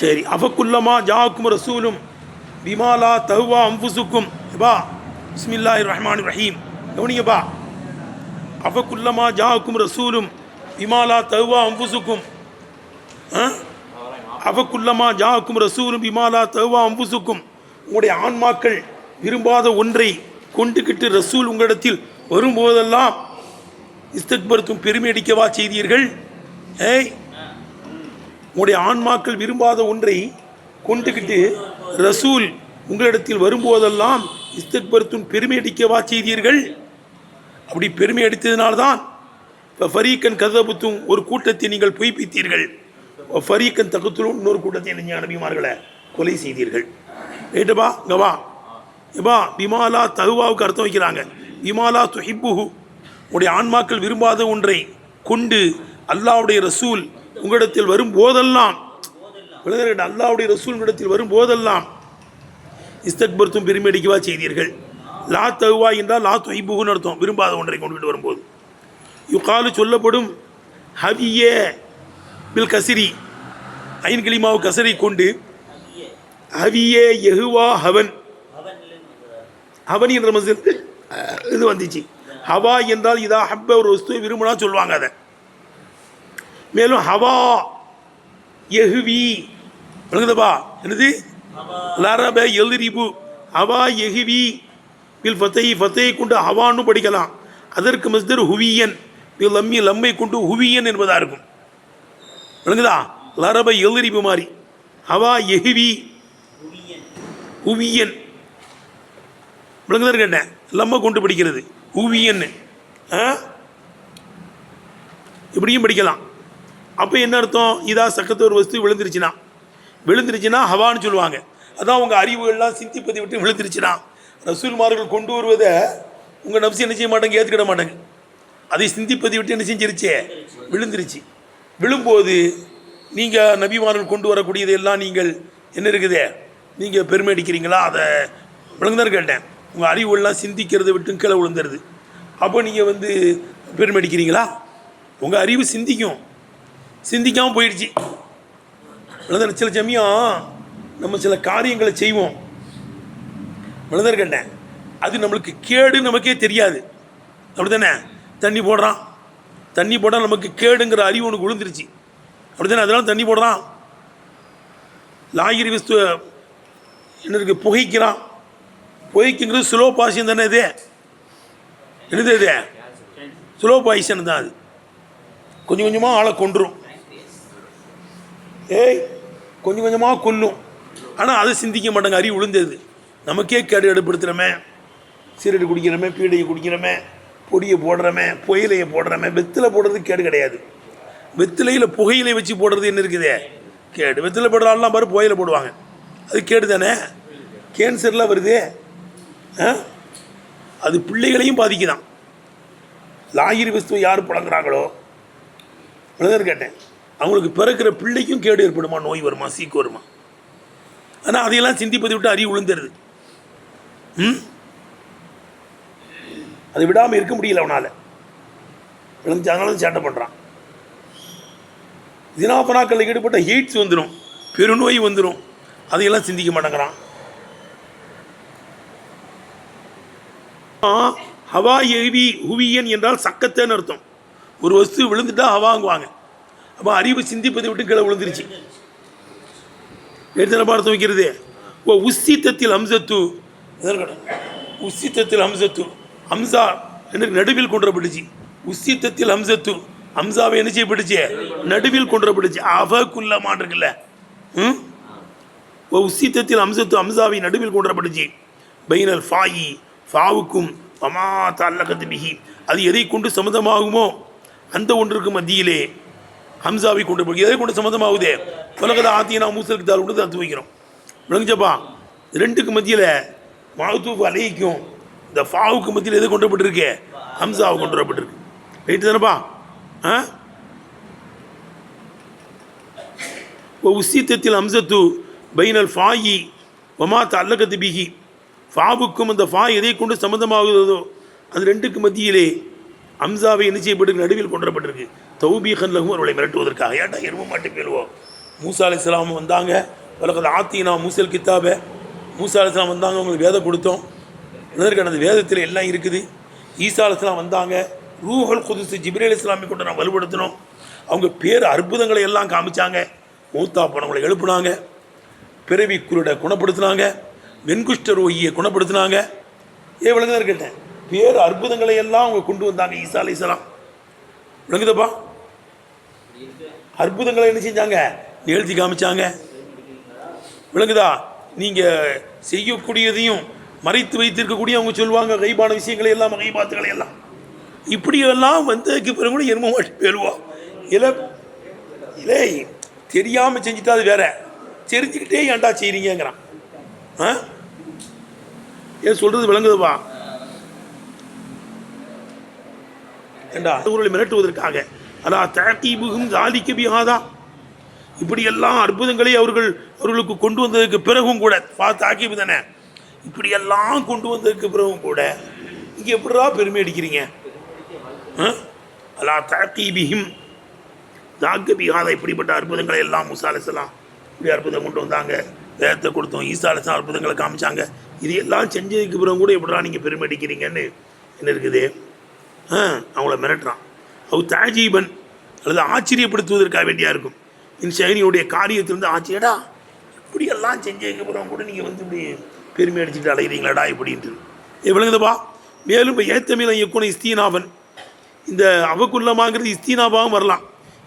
சரி. அஃபக்குல்லமா ஜாக்கும் ரசூலும் பிமாலா தஹ்வா அம்புசுக்கும் பா பிஸ்மில்லாஹிர் ரஹ்மானிர் ரஹீம். கவனிங்கப்பா. அஃபக்குல்லமா ஜாக்கும் ரசூலும் பிமாலா தஹ்வா அம்புசுக்கும் அஃபக்குல்லமா ஜாக்கும் ரசூலும் பிமாலா தஹ்வா அம்புசுக்கும். உங்களுடைய ஆன்மாக்கள் விரும்பாத ஒன்றை கொண்டுகிட்டு ரசூல் உங்களிடத்தில் வரும்போதெல்லாம் இஸ்தக்பர்த்தும் பெருமை அடிக்கவா செய்தீர்கள்? உங்களுடைய ஆன்மாக்கள் விரும்பாத ஒன்றை கொண்டுகிட்டு ரசூல் உங்களிடத்தில் வரும்போதெல்லாம் இஸ்தக்பர்த்தும் பெருமை அடிக்கவா செய்தீர்கள்? அப்படி பெருமை அடித்ததினால்தான் இப்போ ஃபரீக்கன் கதபுத்தும் ஒரு கூட்டத்தை நீங்கள் பொய்ப்பித்தீர்கள், ஃபரீக்கன் தகுத்துலும் இன்னொரு கூட்டத்தை நீங்கள் நபிமார்களை கொலை செய்தீர்கள். ரைட்டுப்பா, இங்கவா எப்பா. பிமாலா தஹ்வாவுக்கு அர்த்தம் வைக்கிறாங்க. பிமாலா துஹிப்புஹு, உங்களுடைய ஆன்மாக்கள் விரும்பாத ஒன்றை கொண்டு அல்லாஹ்வுடைய ரசூல் உங்களிடத்தில் வரும்போதெல்லாம், அல்லாஹ்வுடைய ரசூல் உங்களிடத்தில் வரும்போதெல்லாம் இஸ்தக்பர்த்தும் பெருமை அடிக்கவா செய்தீர்கள். லா தஹ்வா என்றால் லா துஹிப்புஹுன்னு அர்த்தம், விரும்பாத ஒன்றை கொண்டுகிட்டு வரும்போது. யுகாலு சொல்லப்படும் ஹவியே பில் கசிரி, ஐன் கிளிமாவு கசரை கொண்டு ஹவியே யஹுவா ஹவன், ஹவன் என்ற மசில் இது வந்துச்சு. ஹவா என்றால் இதா ஹப்ப ஒரு வஸ்துவை விரும்பினா சொல்லுவாங்க அதை. மேலும் ஹவா யஹ்வி விளங்குதப்பா, என்னது லரப எல்ரிபு, ஹவா யஹ்வி பில் ஃபத்தை, ஃபத்தை கொண்டு ஹவான்னு படிக்கலாம். அதற்கு மஸ்தர் ஹுவியன் பில் லம்மி, லம்மை கொண்டு ஹுவியன் என்பதாக இருக்கும். விளங்குதா? லரப எல்ரிபு மாதிரி. ஹவா யஹ்வி ஹுவியன் விளங்குதான் கேட்டேன். லம்ம கொண்டு படிக்கிறது ஹுவியன்னு, இப்படியும் படிக்கலாம். அப்போ என்ன அர்த்தம்? இதா சக்கத்து ஒரு வஸ்து விழுந்துருச்சுன்னா ஹவான்னு சொல்லுவாங்க. அதான் உங்கள் அறிவுகள்லாம் சிந்திப்பதை விட்டு விழுந்துருச்சுன்னா, ரசூல்மார்கள் கொண்டு வருவதை உங்கள் நப்சி என்ன செய்ய மாட்டாங்க, ஏற்றுக்கிட மாட்டாங்க. அதை சிந்திப்பதை விட்டு என்ன செஞ்சிருச்சு, விழுந்துருச்சு. விழும்போது நீங்கள் நபிமார்கள் கொண்டு வரக்கூடியது எல்லாம் நீங்கள் என்ன இருக்குதே, நீங்கள் பெருமை அடிக்கிறீங்களா? அதை விளங்குதான் கேட்டேன். உங்கள் அறிவுகள்லாம் சிந்திக்கிறத விட்டு கீழே விழுந்துருது. அப்போ நீங்கள் பெருமை அடிக்கிறீங்களா? உங்கள் அறிவு சிந்திக்காமல் போயிடுச்சு. சில சமயம் நம்ம சில காரியங்களை செய்வோம், விளங்குதான் கேட்டேன். அது நம்மளுக்கு கேடு நமக்கே தெரியாது, அப்படி தானே? தண்ணி போடுறான் நமக்கு கேடுங்கிற அறிவு ஒன்று விழுந்துருச்சு, அப்படி தானே? அதனால தண்ணி போடுறான். லாகிரி வஸ்து என்ன இருக்குது, புகைக்குங்கிறது ஸ்லோ பாய்சன் தானே? இது என்னது? இது ஸ்லோ பாய்சன் தான். அது கொஞ்சம் கொஞ்சமாக ஆளை கொன்றும், கொஞ்சம் கொஞ்சமாக கொல்லும். ஆனால் அதை சிந்திக்க மாட்டாங்க, அறிவு விழுந்தது. நமக்கே கேடு ஏற்படுத்துகிறோமே, சீரடி குடிக்கிறோமே, பீடையை குடிக்கிறோமே, பொடியை போடுறோமே, புகையிலையை போடுறோமே. வெத்திலை போடுறது கேடு கிடையாது. வெத்திலையில் புகையிலை வச்சு போடுறது என்ன இருக்குதே, கேடு. வெத்திலை போடுற ஆள்லாம் பாரு புகையில போடுவாங்க, அது கேடு தானே? கேன்சர்லாம் வருது, அது பிள்ளைகளையும் பாதிக்குதான். லாகிரி வஸ்துவை யார் புழங்குறாங்களோ, கேட்டேன், அவங்களுக்கு பிறக்கிற பிள்ளைக்கும் கேடு ஏற்படுமா, நோய் வருமா, சீக்கு வருமா? ஆனால் அதையெல்லாம் சிந்திப்பதை விட்டு அறிவு விழுந்துருது. அதை விடாமல் இருக்க முடியல அவனால், அதனால சேட்டை பண்ணுறான். தினாபனாக்களில் ஈடுபட்ட ஹீட்ஸ் வந்துடும், பெருநோய் வந்துடும், அதையெல்லாம் சிந்திக்க மாட்டேங்கிறான். ஹவா எவி ஹுவியன் என்றால் சக்கத்தேன்னு அர்த்தம். ஒரு வஸ்து விழுந்துட்டா ஹவாங்குவாங்க. அப்போ அறிவு சிந்திப்பதை விட்டு கீழே விழுந்துருச்சு. எடுத்து பார்த்து வைக்கிறது. ஓ உஸ்ஸித்தத்தில் ஹம்சத்து, உஸ்ஸித்தத்தில் ஹம்சத்து, ஹம்சா எனக்கு நடுவில் கொண்டுறப்பட்டுச்சு. உஸ்ஸித்தத்தில் ஹம்சத்து, ஹம்சாவை என்ன செய்யப்பட்டுச்சு, நடுவில் கொண்டுறப்பட்டுச்சு. அஃபகுல்லமான் இருக்குல்ல, ஓ உஸ்ஸித்தத்தில் ஹம்சத்து, ஹம்சாவை நடுவில் கொண்டுறப்பட்டுச்சு. பைனல் ஃபாயி, ஃபாவுக்கும் அமா தல்லகத்து பிஹி, அது எதை கொண்டு சம்மந்தமாகுமோ அந்த ஒன்றுக்கு மத்தியிலே ஹம்சாவை கொண்டு போய் எதை கொண்டு சம்மந்தமாகுதே, உலகத்தை ஆத்தியனா மூசலுக்கு தாள் கொண்டு தத்து வைக்கிறோம். விளங்குச்சப்பா? ரெண்டுக்கு மத்தியில் மாவுத்தூஃப் அலைக்கும் இந்த ஃபாவுக்கு மத்தியில் எதை கொண்டுபட்டுருக்கு, ஹம்சாவை கொண்டு வரப்பட்டிருக்கு. ரைட்டு தானப்பா? உஸ்ஸித்தத்தில் ஹம்சத்து பைனல் ஃபாயி வமா தல்லகத்து பிஹி, ஃபாவுக்கும் அந்த ஃபா எதை கொண்டு சம்மந்தமாகுதோ அது ரெண்டுக்கு மத்தியிலே ஹம்சாவை என்ன செய்யப்பட்டிருக்கு, நடுவில் கொண்டு வரப்பட்டிருக்கு. தௌபீகன் லஹும், அவர்களை மிரட்டுவதற்காக. ஏட்டா எரும மாட்டு பேருவோம், மூசா அலைஹிஸ்ஸலாம் வந்தாங்க, வலகத் ஆத்தீனா மூசல் கித்தாபை, மூசா அலைஹிஸ்ஸலாம் வந்தாங்க, அவங்களுக்கு வேதம் கொடுத்தோம். அந்த வேதத்தில் எல்லாம் இருக்குது. ஈசா அலைஹிஸ்ஸலாம் வந்தாங்க, ரூஹுல் குதுஸ் ஜிப்ரீல் அலைஹிஸ்ஸலாமை கொண்டு நான் வலுப்படுத்தினோம். அவங்க பேர் அற்புதங்களை எல்லாம் காமிச்சாங்க. மூத்தா போனவங்களை எழுப்புனாங்க, பிறவி குருடை குணப்படுத்தினாங்க, வெண்குஷ்ட ரோகியை குணப்படுத்தினாங்க. விளங்குதான் கேட்டேன். பேர் அற்புதங்களை எல்லாம் அவங்க கொண்டு வந்தாங்க ஈசா அலைஹிஸ்ஸலாம். விளங்குதப்பா? அற்புதங்களை என்ன செஞ்சாங்க? நிகழ்த்தி காமிச்சாங்க. விளங்குதா? நீங்கள் செய்யக்கூடியதையும் மறைத்து வைத்திருக்கக்கூடிய அவங்க சொல்லுவாங்க கைபான விஷயங்களை எல்லாம், கைபாத்துக்களை எல்லாம். இப்படியெல்லாம் வந்ததுக்கு பிறகு கூட எரும மாட்டி பேருவா. இல்லை தெரியாமல் செஞ்சுட்டா அது வேற, தெரிஞ்சுக்கிட்டே ஏன்டா செய்கிறீங்கிறான். ஏன் சொல்கிறது விளங்குதுப்பா? ஏண்டா அவர்களை மிரட்டுவதற்காக அலா தீபுகும் ஜாலிக்கு பிஹாதா, இப்படியெல்லாம் அற்புதங்களை அவர்களுக்கு கொண்டு வந்ததுக்கு பிறகும் கூட தாக்கிபு தானே, இப்படியெல்லாம் கொண்டு வந்ததுக்கு பிறகும் கூட நீங்கள் எப்படிடா பெருமை அடிக்கிறீங்க? அலா தீபிஹிம் தாக்க பிஹாதா, இப்படிப்பட்ட அற்புதங்களை எல்லாம் மூசா அலைஹிஸ்ஸலாம் இப்படி அற்புதம் கொண்டு வந்தாங்க, வேதத்தை கொடுத்தோம், ஈசா அலைஹிஸ்ஸலாம் அற்புதங்களை காமிச்சாங்க. இது எல்லாம் செஞ்சதுக்கு பிறகு கூட எப்படிடா நீங்கள் பெருமை அடிக்கிறீங்கன்னு என்ன இருக்குது? அவங்கள மிரட்டுறான். அவ தாஜீபன் அல்லது ஆச்சரியப்படுத்துவதற்காக வேண்டியா இருக்கும். என் சைனியுடைய காரியத்திலிருந்து ஆச்சரியடா, இப்படியெல்லாம் செஞ்சதுக்கு அப்புறம் கூட நீங்கள் வந்து இப்படி பெருமை அடிச்சுட்டு அலைகிறீங்களாடா இப்படின்ட்டு விளங்குதுப்பா. மேலும் இப்போ ஏத்தமிழ் இயக்குன இஸ்தீனாவன், இந்த அவக்குள்ளமாங்கிறது இஸ்தீனாவாகவும் வரலாம்.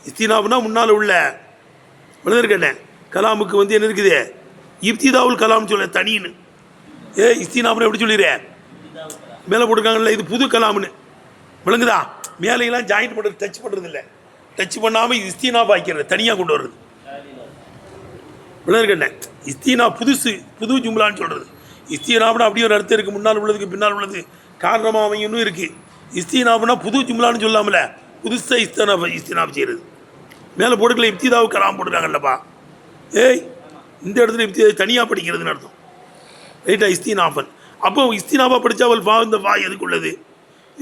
இஸ்தீனாவுனா முன்னால் உள்ள விளந்து கேட்டேன். கலாமுக்கு வந்து என்ன இருக்குது? இப்திதாவுல் கலாம் சொல்ல தனின்னு. இஸ்தீனாவுன்னு எப்படி சொல்லிடுறேன்? மேலே போட்டிருக்காங்கல்ல, இது புது கலாம்னு. விளங்குதா? மேலையெல்லாம் ஜாயிண்ட் பண்ணுறது, டச் பண்ணுறது இல்லை. டச் பண்ணாமல் இஸ்தீனாவை ஆக்கிறது, தனியாக கொண்டு வர்றது. விளந்து கேட்டேன். இஸ்தீனா புதுசு, புது ஜும்லான்னு சொல்கிறது. இஸ்தீனாவுனா அப்படியே ஒரு அர்த்தம் இருக்குது, முன்னால் உள்ளதுக்கு பின்னால் உள்ளது காரணமாக அமையணும் இருக்குது. இஸ்தீனாவுனா புது ஜும்லான்னு சொல்லாமல புதுசாக இஸ்தீனாவை செய்கிறது. மேலே போட்டுக்கல இப்திதாவு கலாம் போட்டுருக்காங்கல்லப்பா. இந்த இடத்துல இப்திதா தனியாக படிக்கிறதுன்னு அர்த்தம். ரைட்டா? இஸ்தீனாஃபன். அப்போ இஸ்தீனாவா படித்தாவல் வா, இந்த வா எதுக்குள்ளது?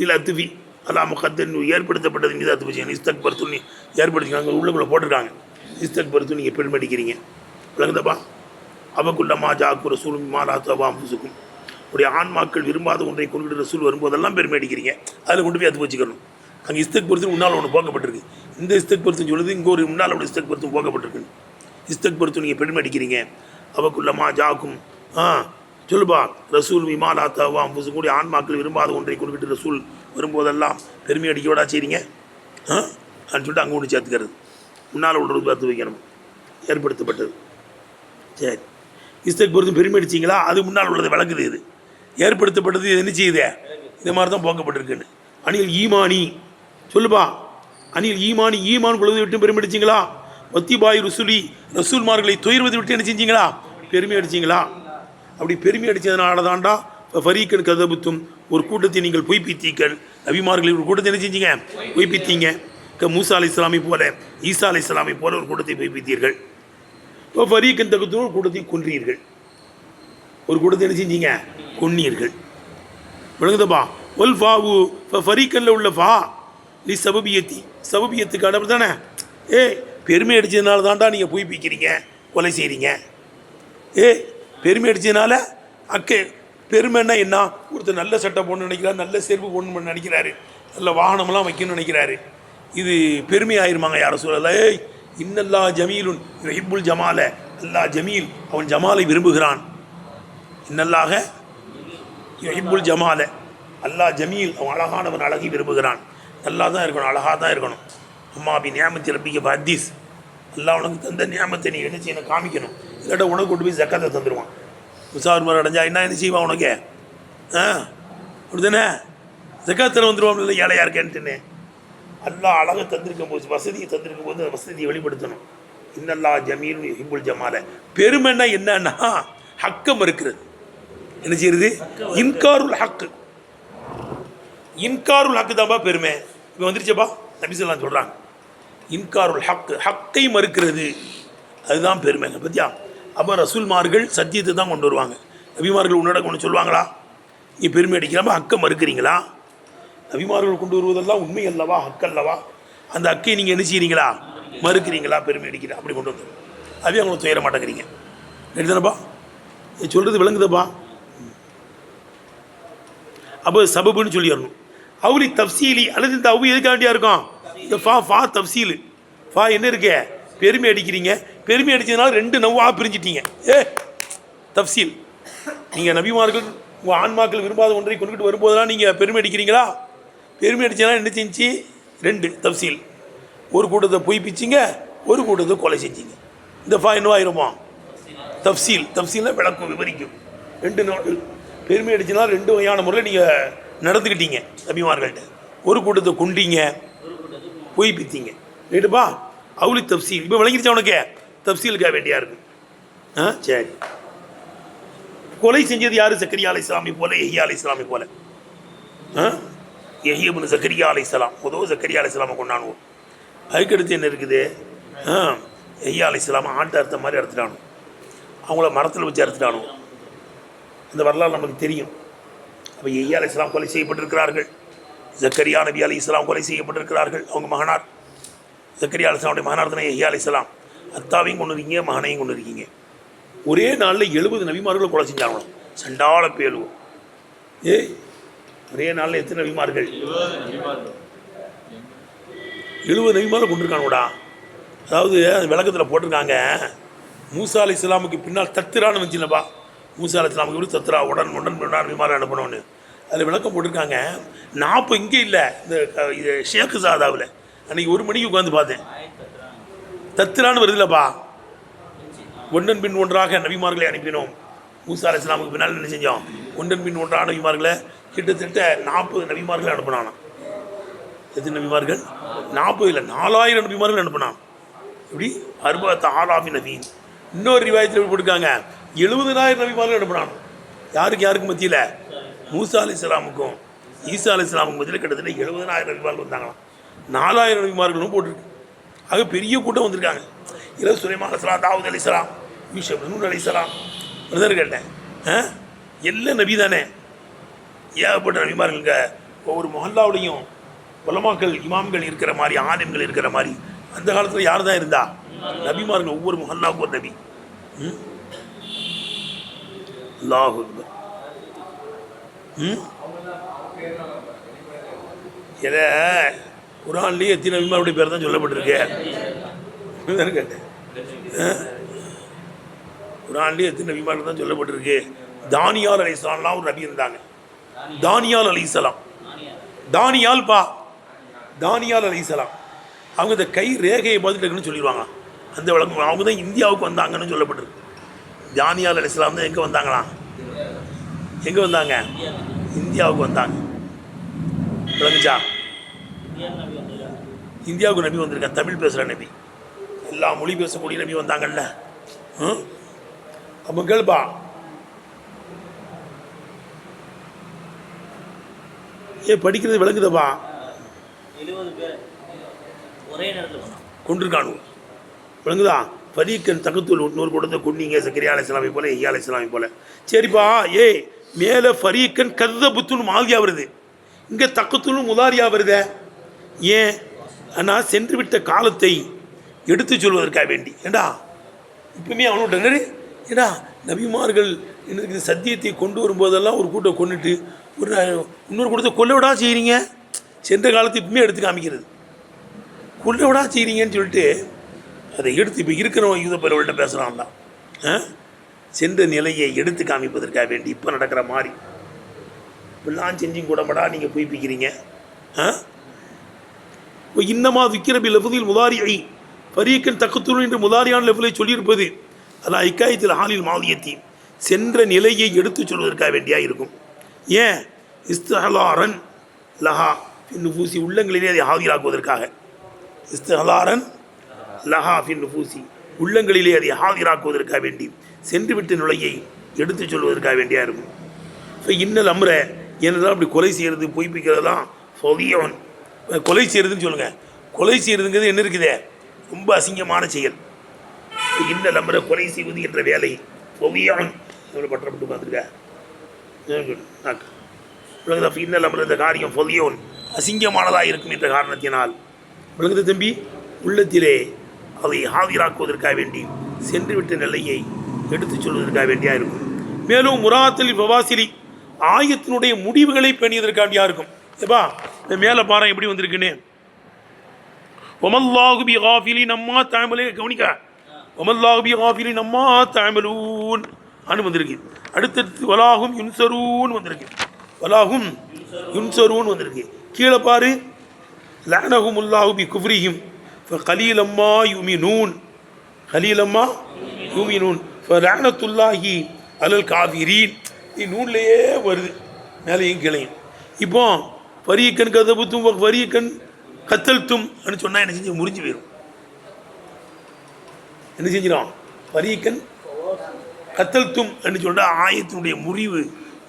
இல்லை அத்துவி அல்லா முகத்தன் ஏற்படுத்தப்பட்டது மீது அத்து வச்சு இஸ்தக் பருத்துன்னு ஏற்படுத்திக்காங்க, உள்ளுக்குள்ளே போட்டிருக்காங்க. இஸ்தக் பருத்து நீங்கள் பெருமடிக்கிறீங்க. விளங்குதப்பா? அவக்குள்ளமா ஜாக்கு ரசூலும் மாலாத்தவா புசுக்கும், உடைய ஆன்மாக்கள் விரும்பாத ஒன்றை கொண்டு ரசூல் வரும்போதெல்லாம் பெருமை அடிக்கிறீங்க. அதில் கொண்டு போய் அது வச்சுக்கணும். அங்கே இஸ்தக் பொறுத்து முன்னால் ஒன்று போக்கப்பட்டிருக்கு. இந்த இஸ்தக் பொறுத்துன்னு சொல்லுது, இங்கே ஒரு முன்னால் ஒரு இஸ்தக் பொறுத்தும் போக்கப்பட்டிருக்கு. இஸ்தக் பொறுத்து நீங்கள் பெருமை அடிக்கிறீங்க. அவக்குள்ளமா ஜாக்கும் சொல்லுப்பா ரசூல் விமாலாத்தாவா கூடிய ஆன்மாக்கள் விரும்பாத ஒன்றை கொண்டுகிட்டு ரசூல் வரும்போதெல்லாம் பெருமை அடிக்கோடா செய்றீங்க அப்படின்னு சொல்லிட்டு அங்கே ஒன்று சேர்த்துக்கிறது. முன்னால் ஒன்று பார்த்து வைக்கணும், ஏற்படுத்தப்பட்டது. சரி, இஸ்தக் பொறுத்து பெருமை அடிச்சிங்களா? அது முன்னால் உள்ளது விளக்குது. இது ஏற்படுத்தப்பட்டது, இது என்ன செய்யுது? இந்த மாதிரி தான் போக்கப்பட்டிருக்குன்னு. அணில் ஈமானி சொல்லுப்பா. அணில் ஈமானி, ஈமான் பொழுது விட்டு பெருமை அடிச்சிங்களா? வத்திபாய் ருசுலி, ரசூல்மார்களை துயர்வது விட்டு என்ன செஞ்சீங்களா? பெருமை அடிச்சிங்களா? அப்படி பெருமை அடித்ததுனால தாண்டா ஃபரீக்கன் கதபுத்தும், ஒரு கூட்டத்தை நீங்கள் பொய்ப்பித்தீர்கள். நபிமார்களில் ஒரு கூட்டத்தை என்ன செஞ்சீங்க? பொய்ப்பித்தீங்க. மூசா அலைஹிஸ்ஸலாமை போல, ஈசா அலைஹிஸ்ஸலாமை போல ஒரு கூட்டத்தை பொய்ப்பித்தீர்கள். இப்போ ஃபரீக்கன் தகுத்தும் ஒரு கூட்டத்தை கொன்றீர்கள். ஒரு கூட்டத்தை என்ன செஞ்சீங்க? கொன்னீர்கள். விளங்குதப்பா? ஒல் ஃபாவு ஃபரீக்கனில் உள்ள ஃபா நீ சபபியத்தி, சபபியத்துக்கு அடப்பு தானே. பெருமை அடித்ததுனால தாண்டா நீங்கள் பொய்ப்பிக்கிறீங்க, கொலை செய்கிறீங்க. பெருமை அடித்ததுனால பெருமைன்னா என்ன? ஒருத்தர் நல்ல சட்டை போடணும்னு நினைக்கிறாரு, நல்ல செருப்பு போடணும்னு நினைக்கிறாரு, நல்ல வாகனம்லாம் வைக்கணும்னு நினைக்கிறாரு. இது பெருமை ஆயிருமாங்க? யாரை சொல்லல. இன்னல்லா ஜமீலுன் யுஹிப்புல் ஜமால, அல்லாஹ் ஜமீல், அவன் ஜமாலை விரும்புகிறான். இன்னல்லாக யுஹிப்புல் ஜமால, அல்லாஹ் ஜமீல், அவன் அழகானவன், அழகி விரும்புகிறான். நல்லா தான் இருக்கணும், அழகாக தான் இருக்கணும். அம்மாபி நியாமத்தில் ரப்பிக்க ஹதீஸ், அல்லாஹ் உனக்கு தந்த நியாமத்தை நீ என்ன செய்யணும்? காமிக்கணும். இல்லாட்ட உனக்கு கொண்டு போய் ஜக்காத்தை தந்துடுவான். முசாஃபிர் மாதிரி அடைஞ்சா என்ன செய்வான் உனக்கு? அப்படிதானே? ஜக்காத்தில் வந்துடுவான். இல்லை ஏழையாக இருக்கேன்ட்டுன்னு அல்லாஹ் அழகை தந்திருக்கும் போது, வசதியை தந்திருக்கும் போது அந்த வசதியை வெளிப்படுத்தணும். இன்னல்லா ஜமீல் யுஹிப்புல் ஜமால. பெருமைன்னா என்னன்னா ஹக்கம் இருக்கிறது. என்ன செய்யறது? இன்காருல் ஹக்கு, இன்காருல் ஹக்கு தான்ப்பா பெருமை. இப்போ வந்துருச்சப்பா, நபிசல்லாம் சொல்கிறாங்க. இன்காருல் ஹக்கு, ஹக்கை மறுக்கிறது, அதுதான் பெருமைங்க. பத்தியா? அப்போ ரசூல்மார்கள் சத்தியத்தை தான் கொண்டு வருவாங்க. நபிமார்கள் உன்னோட கொண்டு சொல்லுவாங்களா? நீ பெருமை அடிக்கலாமா? ஹக்கை மறுக்கிறீங்களா? நபிமார்கள் கொண்டு வருவதெல்லாம் உண்மை அல்லவா, ஹக்கு அல்லவா? அந்த ஹக்கை நீங்கள் என்ன செய்கிறீங்களா? மறுக்கிறீங்களா? பெருமை அடிக்கிறா அப்படி கொண்டு வந்து அதே அவங்கள துயர மாட்டேங்கிறீங்க. எடுத்தானப்பா சொல்கிறது விளங்குதப்பா. அப்போ சபபுன்னு சொல்லிடணும். அவுலி தப்சீலி அல்லது இந்த அவு எதுக்காண்டியா இருக்கும்? இந்த ஃபா தப்சீலு. ஃபா என்ன இருக்கு? பெருமை அடிக்கிறீங்க. பெருமை அடித்ததுனால 2 நவ்வாக பிரிஞ்சிட்டீங்க. தப்சீல். நீங்கள் நபிமார்கள் உங்கள் ஆன்மாக்கள் விரும்பாத ஒன்றை கொண்டுகிட்டு வரும்போதெல்லாம் நீங்கள் பெருமை அடிக்கிறீங்களா? பெருமை அடித்ததுனால என்ன செஞ்சு 2 தப்சீல். ஒரு கூட்டத்தை பொய்ப்பிச்சிங்க, ஒரு கூட்டத்தை கொலை செஞ்சீங்க. இந்த ஃபா என்னவாயிருமா? தப்சீல். தப்சீல்னால் விளக்கும், விவரிக்கும். 2 நாள் பெருமை அடிச்சதுனால 2 வகையான முறையில் நீங்கள் நடந்துக்கிட்டீங்க நபிமார்கள்ட்ட. ஒரு கூட்டத்தை கொண்டீங்க, பொய்ப்பித்தீங்க. ரைட்டுப்பா? அவுலி தப்சீல். இப்போ விளங்கிடுச்சா உனக்கு? தப்சீலுக்காக வேண்டியா இருக்கும். சரி. கொலை செஞ்சது யார்? சக்கரியா அலைஹிஸ்ஸலாமை போல, யஹ்யா அலைஹிஸ்ஸலாமை போல. யஹ்யா இப்னு சக்கரியா அலைஹிஸ்ஸலாம். பொதுவாக சக்கரியா அலைஹிஸ்ஸலாமை கொண்டாடுவோம். அதுக்கடுத்து என்ன இருக்குது? யஹ்யா அலைஹிஸ்ஸலாமை ஆட்டை அறுத்த மாதிரி அறுத்துட்டானு, அவங்கள மரத்தில் வச்சு அறுத்துட்டானு. இந்த வரலாறு நமக்கு தெரியும். அப்போ யஹ்யா அலைஹிஸ்ஸலாம் கொலை செய்யப்பட்டிருக்கிறார்கள். ஜக்கரியா நபி அலைஹிஸ்ஸலாம் கொலை செய்யப்பட்டிருக்கிறார்கள். அவங்க மகனார் ஜக்கரியா அலைஹிஸ்ஸலாமுடைய மகனார் தானே யஹ்யா அலைஹிஸ்ஸலாம். அத்தாவையும் கொண்டு இருக்கீங்க, மகனையும் கொண்டு இருக்கீங்க. ஒரே நாளில் 70 நபிமார்களை கொலை செஞ்சாங்களாம். சண்டாள பேலுவோம். ஒரே நாளில் எத்தனை நபிமார்கள்? 70 நபிமார்கள் கொண்டிருக்கானுடா. அதாவது விளக்கத்தில் போட்டிருக்காங்க, மூசா அலைஹிஸ்ஸலாமுக்கு பின்னால் தத்துரான்னு வந்துச்சுல்லப்பா. மூசா அலைஹிஸ்ஸலாமுக்கு எப்படி தத்துரா உடன் நபிமார்கள் அனுப்பணும்னு அதில் விளக்கம் போட்டிருக்காங்க. 40 இங்கே இல்லை, இந்த இது ஷேக்கு சாதாவில் அன்றைக்கி 1 மணிக்கு உட்காந்து பார்த்தேன். தத்துரான்னு வருதுல்லப்பா. ஒன்றன் பின் ஒன்றாக நபிமார்களை அனுப்பினோம். மூசா அலைஹிஸ்ஸலாமுக்கு பின்னால் என்ன செஞ்சோம்? ஒன்றன் பின் ஒன்றாக நபிமார்களை கிட்டத்தட்ட 40 நபிமார்களை அனுப்பினானா. எத்தனை நபிமார்கள்? 40 இல்லை, 4000 நபிமார்கள் அனுப்பினான். இப்படி 60,000 நபீன். இன்னொரு ரிவாயத்தில் போட்டிருக்காங்க 70,000 நபிமார்கள் அனுப்பினான். யாருக்கு மத்தியில்? மூசா அலைஹிஸ்ஸலாமுக்கும் ஈசா அலைஹிஸ்ஸலாமுக்கும் மத்தியில் கிட்டத்தட்ட 70,000 நபிமார்கள் வந்தாங்களாம். 4000 நபிமார்களும் போட்டிருக்கு. ஆக பெரிய கூட்டம் வந்திருக்காங்க. இதில் சுலைமான் அலைஹிஸ்ஸலாம், தாவூத் அலைஹிஸ்ஸலாம், யூசுப் நூன் அலைஹிஸ்ஸலாம் கேட்டேன். எல்லாம் நபி தானே. ஏகப்பட்ட நபிமார்களுங்க. ஒவ்வொரு மொஹல்லாவுடையும் உலமாக்கள் இமாம்கள் இருக்கிற மாதிரி, ஆலிம்கள் இருக்கிற மாதிரி அந்த காலத்தில் யார் தான் இருந்தா? நபிமார்கள். ஒவ்வொரு மொஹல்லாவுக்கும் ஒரு நபி. அல்லாஹு அக்பர். இதை குர்ஆன்லேயே எத்தனை நபிமாருடைய பேர் தான் சொல்லப்பட்டிருக்கு கேட்டேன். குர்ஆன்லேயே எத்தனை நபிமார்கள் தான் சொல்லப்பட்டிருக்கு. தானியால் அலைஹிஸ்ஸலாம்லாம் ஒரு நபி இருந்தாங்க. தானியால் அலைஹிஸ்ஸலாம், தானியால் அலைஹிஸ்ஸலாம் அவங்க இந்த கை ரேகையை பார்த்துட்டுன்னு சொல்லிடுவாங்க. அந்த வழக்கம் அவங்க தான் இந்தியாவுக்கு வந்தாங்கன்னு சொல்லப்பட்டிருக்கு. தானியால் அலைஹிஸ்ஸலாம் தான் எங்கே வந்தாங்களாம்? எங்கே வந்தாங்க? இந்தியாவுக்கு வந்தாங்க. விளங்குச்சா? இந்தியாவுக்கு நபி வந்திருக்காங்க. தமிழ் பேசுகிற நபி, எல்லா மொழி பேசக்கூடிய நபி வந்தாங்கல்ல. அப்போ கேள்பா, படிக்கிறது விளங்குதப்பா. கொண்டிருக்கானு விளங்குதா? ஃபரீக்கன் தகத்துல் இன்னொரு கூட்டத்தை கொண்டீங்க, சக்கரியா அலைஹிஸ்ஸலாமை போல, யஹ்யா அலைஹிஸ்ஸலாமை போல. சரிப்பா, மேலே ஃபரீக்கன் கர்தபுத்துன்னு மாதிரியா வருது, இங்கே தக்கத்துலும் முதாரியா வருதே. ஏன்? ஆனால் சென்று விட்ட காலத்தை எடுத்து சொல்வதற்காக வேண்டி. ஏண்டா இப்பவுமே அவனோட ஏடா நபிமார்கள் எனக்கு சத்தியத்தை கொண்டு வரும்போதெல்லாம் ஒரு கூட்டம் கொண்டுட்டு இன்னொரு கூட்டத்தை கொல்ல விடா செய்கிறீங்க. சென்ற காலத்தை இப்பவுமே எடுத்து காமிக்கிறது. கொல்ல விடா செய்கிறீங்கன்னு சொல்லிட்டு அதை எடுத்து இப்போ இருக்கிறவங்க யூத பரவல்கிட்ட பேசுகிறான்டா. சென்ற நிலையை எடுத்து காமிப்பதற்காக வேண்டி இப்போ நடக்கிற மாதிரி இப்படிலாம் செஞ்சும் கூடப்படா நீங்கள் பொய்ப்பிக்கிறீங்க. இப்போ இன்னமா விக்கிரபி லஃபுதில் முதாரியை ஃபரீக்கன் தக்கத்துல் என்று முதாரியான லெவலை சொல்லியிருப்பது அல்ல இக்காயத்தில் ஹாலில் மாதியத்தி சென்ற நிலையை எடுத்து சொல்வதற்காக வேண்டியா இருக்கும். ஏன்? இஸ்தஹலாரன் லஹா ஃபின் நுஃபூசி உள்ளங்களிலே அதை ஹாதிராக்குவதற்காக. இஸ்தஹலாரன் லஹா ஃபின் நுஃபூசி உள்ளங்களிலே அதை ஹாதிராக்குவதற்காக வேண்டி சென்று விட்ட நிலையை எடுத்து சொல்வதற்காக வேண்டியா இருக்கும். இப்போ இன்னல் அம்ர என்னதான் அப்படி கொலை செய்கிறது பொய்ப்பிக்கிறதெல்லாம் ஃபதியவன். கொலை செய்கிறதுன்னு சொல்லுங்கள். கொலை செய்கிறதுங்கிறது என்ன இருக்குதே? ரொம்ப அசிங்கமான செயல். இன்னல் அம்ர கொலை செய்வது என்ற வேலை ஃபதியவன் எவ்வளோ பற்றப்பட்டு பார்த்துருக்க. இன்னல் அம்ர இந்த காரியம் ஃபதியவன் அசிங்கமானதாக இருக்கும் என்ற காரணத்தினால் விளங்குது தம்பி. உள்ளத்திலே அதை ஹாதிராக்குவதற்காக வேண்டி சென்று விட்ட நிலையை எடுத்துச் சொல்வதற்காக வேண்டியா இருக்கும். மேலும் முராத்தில் ஃபவாசிலி ஆயத்தினுடைய முடிவுகளை பேணியதற்காண்டியா இருக்கும். ஏப்பா இந்த மேலே பாரம் எப்படி வந்திருக்குன்னு, ஒமல்லாஹு பி காஃபிலின் அம்மா தஅமலூன், கவனிக்க, ஒமல்லாஹு பி காஃபிலின் அம்மா தஅமலூன் அனு வந்திருக்கு. அடுத்தடுத்து வலாஹும் யுன்சரூன் வந்திருக்கு, வலாஹும் யுன்சரூன் வந்திருக்கு. கீழே பாரு, லஅனஹுமுல்லாஹு பி குஃப்ரிஹிம் ஃபகலீலம்மா யுமினூன், கலீலம்மா யுமினூன் ஃபலஅனத்துல்லாஹி அலல் காஃபிரீன். நூன்லேயே வருது, மேலேயும் கீழையும். இப்போ ஃபரீக்கன் கதபுத்தும் ஃபரீக்கன் கத்தல்தும் அப்படின்னு சொன்னால் என்ன செஞ்சு முறிஞ்சு போயிடும். என்ன செஞ்சிடும்? ஃபரீக்கன் கத்தல்தும் அப்படின்னு சொன்னால் ஆயத்தினுடைய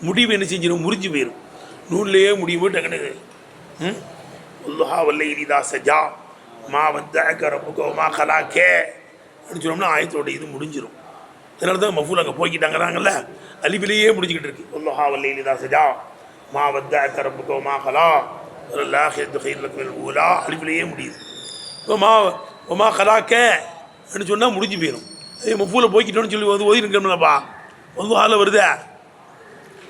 முடிவு என்ன செஞ்சிடும்? முறிஞ்சு போயிடும். நூன்லேயே முடிவு டக்குனு அல்லாஹ் வல்லைலிதா சஜா மா வத்தஅக ரப்புக மா கலாக்கே அப்படின்னு சொன்னோம்னா ஆயத்தோட இது முடிஞ்சிடும். அதனால தான் மஃபூல் அங்கே போய்கிட்டாங்கிறாங்கல்ல, அலிபிலேயே முடிஞ்சுக்கிட்டு இருக்கு. அல்லாஹ் வல்லைலிதா சஜா மா வத்தஅக ரப்புக மா கலா வல்லாஹிரத்து கைர் லக மினல் ஊலா, அலிபிலேயே முடியுது. இப்போ மா கலாக்கே அப்படின்னு சொன்னால் முடிஞ்சு போயிடும். அதே மஃபூலை போய்கிட்டோன்னு சொல்லி ஓதி இருக்கணும்லப்பா, அல்லாஹ்ல வருதே.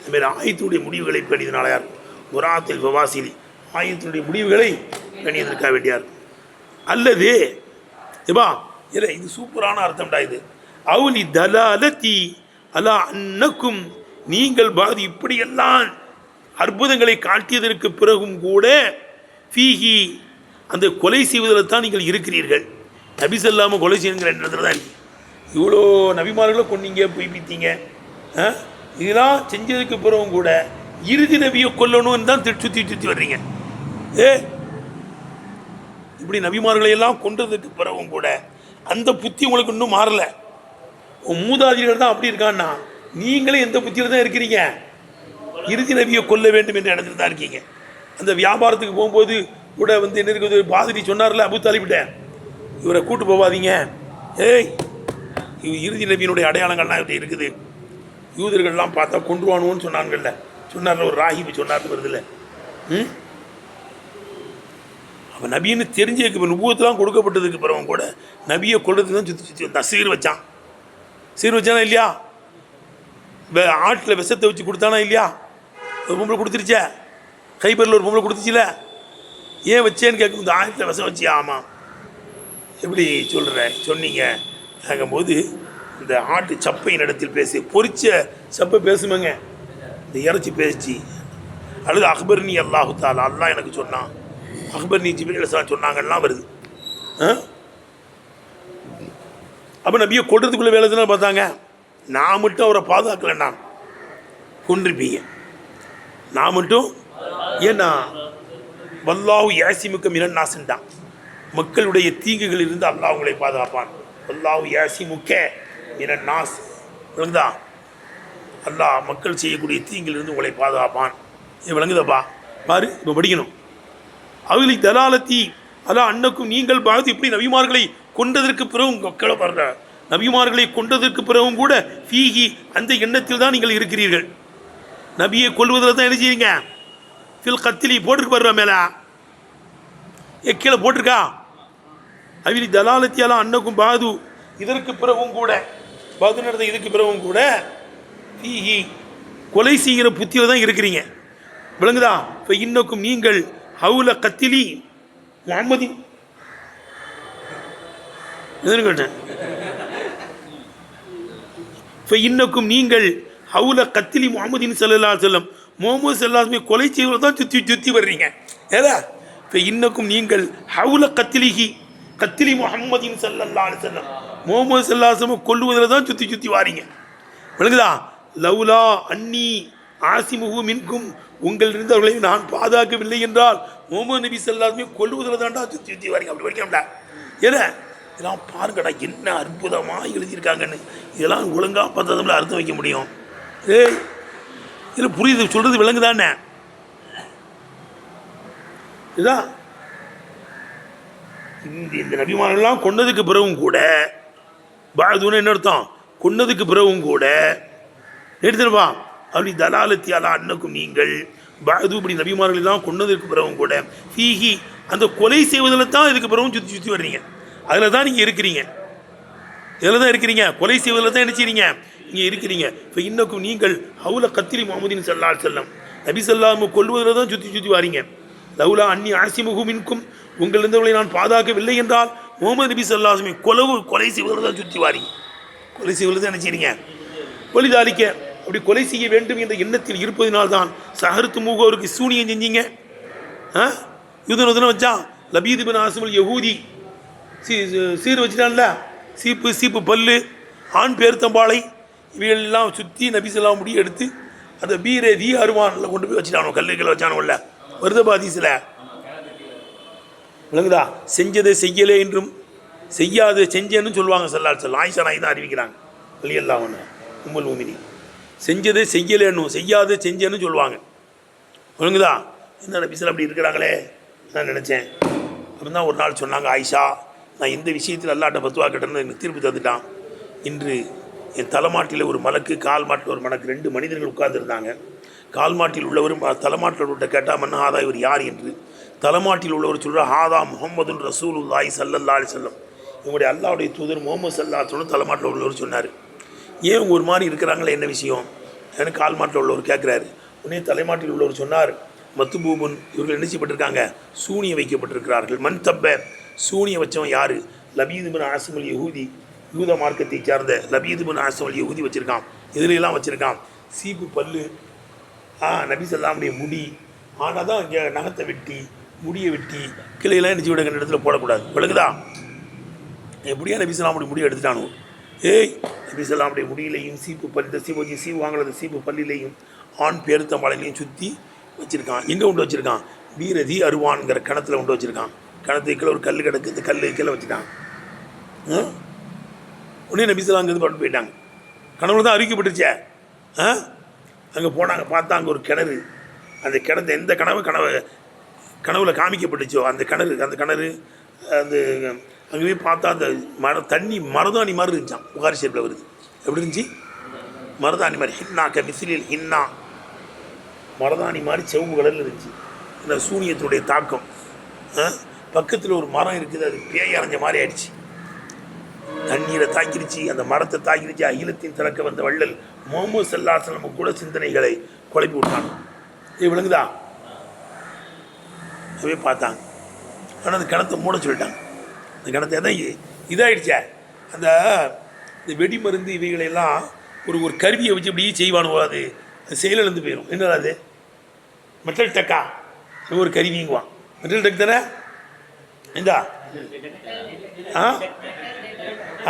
அதுமாரி ஆயத்துடைய முடிவுகளை பேணியதுனால யார்? முராத்தில் ஃபவாசிலி ஆயத்தினுடைய முடிவுகளை பேணியதற்காக வேண்டியா இருக்கும். அல்லது ஏப்பா இல்லை, இது சூப்பரான அர்த்தம்டா இது. அவுலி தலாலத்தி அலா அன்னக்கும், நீங்கள் பாதி இப்படியெல்லாம் அற்புதங்களை காட்டியதற்கு பிறகும் கூட ஃபீஹி அந்த கொலை செய்வதில் தான் நீங்கள் இருக்கிறீர்கள். நபி சொல்லாமல் கொலை செய்யுங்கிற எண்ணத்தில் தான் இருக்கு. இவ்வளோ நபிமார்களை கொண்டீங்க, பொய்ப்பித்தீங்க, இதெல்லாம் செஞ்சதுக்கு பிறகும் கூட இறுதி நபியை கொல்லணும்னு தான் சுற்றி வர்றீங்க. இப்படி நபிமார்களை எல்லாம் கொண்டதுக்கு பிறகும் கூட அந்த புத்தி உங்களுக்கு இன்னும் மாறலை. மூதாதிரிகள் தான் அப்படி இருக்கான்னா, நீங்களே எந்த புத்தியில் தான் இருக்கிறீங்க? இறுதி நபியை கொல்ல வேண்டும் என்ற இடத்துல தான் இருக்கீங்க. அந்த வியாபாரத்துக்கு போகும்போது கூட என்ன இருக்குது, பாதிரி சொன்னார்ல அபு தாலிபிட்ட, இவரை கூட்டு போவாதீங்க, இறுதி நபியினுடைய அடையாளங்கள்லாம் இப்படி இருக்குது, யூதர்கள்லாம் பார்த்தா கொண்டுருவானுன்னு சொன்னாங்கல்ல, சொன்னார்ல ஒரு ராஹிபு சொன்னார் வருதுல்ல. அப்போ நபின்னு தெரிஞ்சதுக்கு இப்போ நுபுவத்தெலாம் கொடுக்கப்பட்டதுக்கு பிறகு கூட நபியை கொள்றதுக்கு தான் சுற்றி வந்தான். சீர் வச்சானா இல்லையா? ஆட்டில் விஷத்தை வச்சு கொடுத்தானா இல்லையா? ஒரு பொம்பளை கொடுத்துருச்சே, கைபரில் ஒரு பொம்பளை கொடுத்துச்சுல, ஏன் வச்சேன்னு கேட்கும். இந்த ஆட்டில் விஷம் வச்சியா? ஆமாம். எப்படி சொன்னீங்க கேட்கும்போது, இந்த ஆட்டு சப்பையின் இடத்தில் பேசி பொறிச்ச சப்பை பேசுமேங்க, இந்த இறைச்சி பேசி அல்லது அக்பர் நீ அல்லாஹு தாலா, அல்லா எனக்கு சொன்னான், அக்பர் நீ ஜிப்ரீல் சொன்னாங்கலாம் வருது. அப்போ நபியை கொள்றதுக்குள்ளே வேலை தானே பார்த்தாங்க. நான் மட்டும் அவரை பாதுகாக்கலண்ணா, கொண்டிருப்பீங்க. நான் மட்டும் ஏன்னா வல்லாஹு யாசிமுக்க மினன் நாஸ்ன்றான், மக்களுடைய தீங்குகளில் இருந்து அல்லாஹ் உங்களை பாதுகாப்பான். வல்லாஹு யாசிமுக்க மினன் நாஸ், விளங்குதா? அல்லாஹ் மக்கள் செய்யக்கூடிய தீங்கிலிருந்து உங்களை பாதுகாப்பான். விளங்குதப்பா? பாரு, இப்போ படிக்கணும். அவளை தலாலத்தி அல்லா அன்னக்கும், நீங்கள் பாதி இப்படி நபிமார்களை கொண்டதற்கு பிறகும் மக்களை பாருங்க, நபிமார்களை கொண்டதற்கு பிறகும் கூட ஃபீஹி அந்த எண்ணத்தில் தான் நீங்கள் இருக்கிறீர்கள். நபியை கொள்வதில் தான் என்ன செய்யுங்க? ஃபில் கத்திலி போட்டிருக்கு பாருவா, மேலே கீழே போட்டிருக்கா. அவளை தலாலத்தி அல்லா அன்னக்கும் பாது, இதற்கு பிறகும் கூட பாது நடந்த இதுக்கு பிறகும் கூட ஃபீஹி கொலை செய்கிற புத்தியில் தான் இருக்கிறீங்க. விளங்குதா? இப்போ இன்னக்கும் நீங்கள் ஹவுல கத்திலி முஹம்மதின் கேட்டேன். இப்போ இன்னக்கும் நீங்கள் ஹவுல கத்திலி முஹம்மதின் ஸல்லல்லாஹு அலைஹி வஸல்லம், முஹம்மது ஸல்லல்லாஹு அலைஹி வஸல்லம் கொலை செய்வதை தான் சுற்றி வர்றீங்க. ஏதா இப்போ இன்னக்கும் நீங்கள் ஹவுல கத்திலி முஹம்மதின் ஸல்லல்லாஹு அலைஹி வஸல்லம், முஹம்மது ஸல்லல்லாஹு அலைஹி வஸல்லம் கொல்லுவதில் தான் சுற்றி வாரீங்க. விளங்குதா? லவுலா அன்னி ஆசிமுஹு மின்கும், உங்களிருந்து அவர்களை நான் பாதுகாக்கவில்லை என்றால் முஹம்மது நபி ஸல்லல்லாஹு அலைஹி வஸல்லம் கொல்லுவதில் தான்டா சுற்றி வரீங்க. அப்படி வரைக்கும்டா. ஏன்னா இதெல்லாம் பாருங்கடா, என்ன அற்புதமாக எழுதியிருக்காங்கன்னு. இதெல்லாம் ஒழுங்காக பார்த்ததுல அர்த்தம் வைக்க முடியும். இதில் புரியுது, சொல்கிறது விளங்குதானே? இதுதான் இந்த நபிமாரெல்லாம் கொண்டதுக்கு பிறகும் கூட, பாதுன்னு என்ன அர்த்தம்? கொண்டதுக்கு பிறகும் கூட எடுத்துருப்பா. அப்படி தலாலத்தி அலா அன்னக்கும், நீங்கள் பாது இப்படி நபிமார்கள் எல்லாம் கொண்டதற்கு பிறகும் கூட ஃபீஹி அந்த கொலை செய்வதில் தான் இதுக்கு பிறகும் சுற்றி வர்றீங்க. அதில் தான் நீங்கள் இருக்கிறீங்க. இதில் தான் இருக்கிறீங்க, கொலை செய்வதில் தான் நினைச்சிக்கிறீங்க இங்கே இருக்கிறீங்க. இப்போ இன்னக்கும் நீங்கள் அவுல கத்திரி முஹம்மதின் ஸல்லல்லாஹு அலைஹி வஸல்லம் நபி ஸல்லல்லாஹு கொல்வதில் தான் சுற்றி சுற்றி வாரீங்க. லவுலா அன்னி ஆசிமுஹு மின்கும், உங்களிருந்தவர்களை நான் பாதுகாக்கவில்லை என்றால் முகமது நபி ஸல்லல்லாஹு அலைஹி வஸல்லம் கொலை செய்வதில் தான் சுற்றி வாரீங்க, கொலை செய்வதில் தான் நினைச்சிக்கிறீங்க. பொலிதாலிக்க அப்படி கொலை செய்ய வேண்டும் என்ற எண்ணத்தில் இருப்பதினால்தான் சஹர்த்து மூகு அவருக்கு சூனியம் செஞ்சீங்க. யூதன் வச்சான், லபீத் பின் ஆசிமுல் யஹூதி சீர் வச்சுட்டான்ல, சீப்பு பல்லு ஆண் பேர்த்தம்பாளை இவைகளெல்லாம் சுற்றி நபி ஸல்லல்லாஹு முடிய எடுத்து அந்த பீரே தி அருவானில் கொண்டு போய் வச்சுட்டானோ, கல்லுக்களை வச்சானோல்ல வருதபாதீஸில் விளங்குதா. செஞ்சதை செய்யலே என்றும் செய்யாது செஞ்சேன்னு சொல்லுவாங்க ஸல்லல்லாஹு அலைஹி வஸல்லம். ஆயிஷா நாய் தான் அறிவிக்கிறாங்க ரலியல்லாஹு அன்ஹா உம்முல் முஃமினீன். செஞ்சதை செய்யலேன்னும் செய்யாது செஞ்சேன்னு சொல்லுவாங்க. விளங்குதா. என்ன நபி ஸல்லல்லாஹு அப்படி இருக்கிறாங்களே நான் நினச்சேன். அப்படின்னு தான் ஒரு நாள் சொன்னாங்க, ஆயிஷா நான் இந்த விஷயத்தில் அல்லாஹ்ட்ட பத்துவா கேட்டேன்னு எனக்கு தீர்ப்பு தந்துட்டான். இன்று என் தலைமாட்டில் ஒரு மலக்கு, கால் மாட்டில் ஒரு மலக்கு, 2 மனிதர்கள் உட்கார்ந்துருந்தாங்க. கால் மாட்டில் உள்ளவரும் தலைமாட்டில் உள்ளவர்கிட்ட கேட்டால் மன்ன ஹாதா இவர் யார் என்று. தலைமாட்டில் உள்ளவர் சொல்கிறார், ஹாதா முஹம்மதுன் ரசூலுல்லாஹி ஸல்லல்லாஹு அலைஹி வஸல்லம், இவங்களுடைய அல்லாஹ்வுடைய தூதர் முஹம்மது ஸல்லல்லாஹு அலைஹி வஸல்லம் தலைமாட்டில் உள்ளவர் சொன்னார். ஏன் ஒரு மாதிரி இருக்கிறாங்களே என்ன விஷயம் எனக்கு கால் மாட்டில் உள்ளவர் கேட்குறாரு. உடனே தலைமாட்டில் உள்ளவர் சொன்னார், மத்துபூபுன் இவர்கள் என்ன செய்யப்பட்டிருக்காங்க, சூனியம் வைக்கப்பட்டிருக்கிறார்கள். மண் தப்ப சூனியம் வச்சவன் யார், லபீத் பின் ஆசிமுல் யஹூதி, யூத மார்க்கத்தை சார்ந்த லபீத் பின் ஆசிமுல் யஹூதி வச்சுருக்கான். இதிலெல்லாம் வச்சுருக்கான் சீப்பு பல்லு, நபி ஸல்லல்லாஹு முடி. ஆனால் தான் இங்கே நகத்தை வெட்டி முடியை வெட்டி கிளையெல்லாம் என்ன செய்ய வேண்டிய இடத்துல போடக்கூடாது. விளக்குதா. எப்படியா நபி ஸல்லல்லாஹு முடி எடுத்துட்டானோ, ஏய் நபி ஸல்லல்லாஹு முடியிலையும் சீப்பு பல்லு சீப்பு வாங்கினது சீப்பு பல்லிலையும் ஆண் பேருத்த மலையிலையும் சுற்றி வச்சுருக்கான். எங்கே கொண்டு வச்சுருக்கான், வீரதி அருவான்ங்கிற கணத்தில் கொண்டு வச்சுருக்கான். கணத்துக்கு கீழே ஒரு கல் கிடக்கு, இந்த கல் கீழே வச்சுட்டான். உடனே நபி ஸல்லல்லாஹு அங்கேருந்து பட்டு போயிட்டாங்க. கனவுல தான் அறிவிக்கப்பட்டுச்சே. அங்கே போனாங்க, பார்த்தா அங்கே ஒரு கிணறு. அந்த கிணத்து எந்த கனவுல காமிக்கப்பட்டுச்சோ அந்த கிணறு அந்த அங்கே போய் பார்த்தா அந்த தண்ணி மருதாணி மாதிரி இருந்துச்சான். புகாரி ஷெரீஃபில் வருது. எப்படி இருந்துச்சு, மருதாணி மாதிரி. ஹின்னா மிசிலில் ஹின்னா, மருதாணி மாதிரி செவப்பு கலரில் இருந்துச்சு. இந்த சூனியத்துடைய தாக்கம். பக்கத்தில் ஒரு மரம் இருக்குது, அது பேய் அரைஞ்ச மாதிரி ஆயிடுச்சு. தண்ணீரை தாக்கிடுச்சு, அந்த மரத்தை தாக்கிடுச்சு. அகிலத்தின் திறக்க வந்த வள்ளல் முஹம்மது ஸல்லல்லாஹு அலைஹி வஸல்லம் கூட சிந்தனைகளை குழப்பி விட்டாங்க. இது விளங்குதா. அப்படியே பார்த்தாங்க. ஆனால் அந்த கிணத்தை மூட சொல்லிட்டாங்க. அந்த கிணத்தை தான் இதாகிடுச்சே. அந்த வெடி மருந்து இவைகளெல்லாம் ஒரு கருவியை வச்சு இப்படி செய்வானுவோ, அது செயலிழந்து போயிடும். என்னடா அது, மெட்டல் டெக்கா ஒரு கருவிங்குவான். மெட்டல் டெக் தானே இந்தா.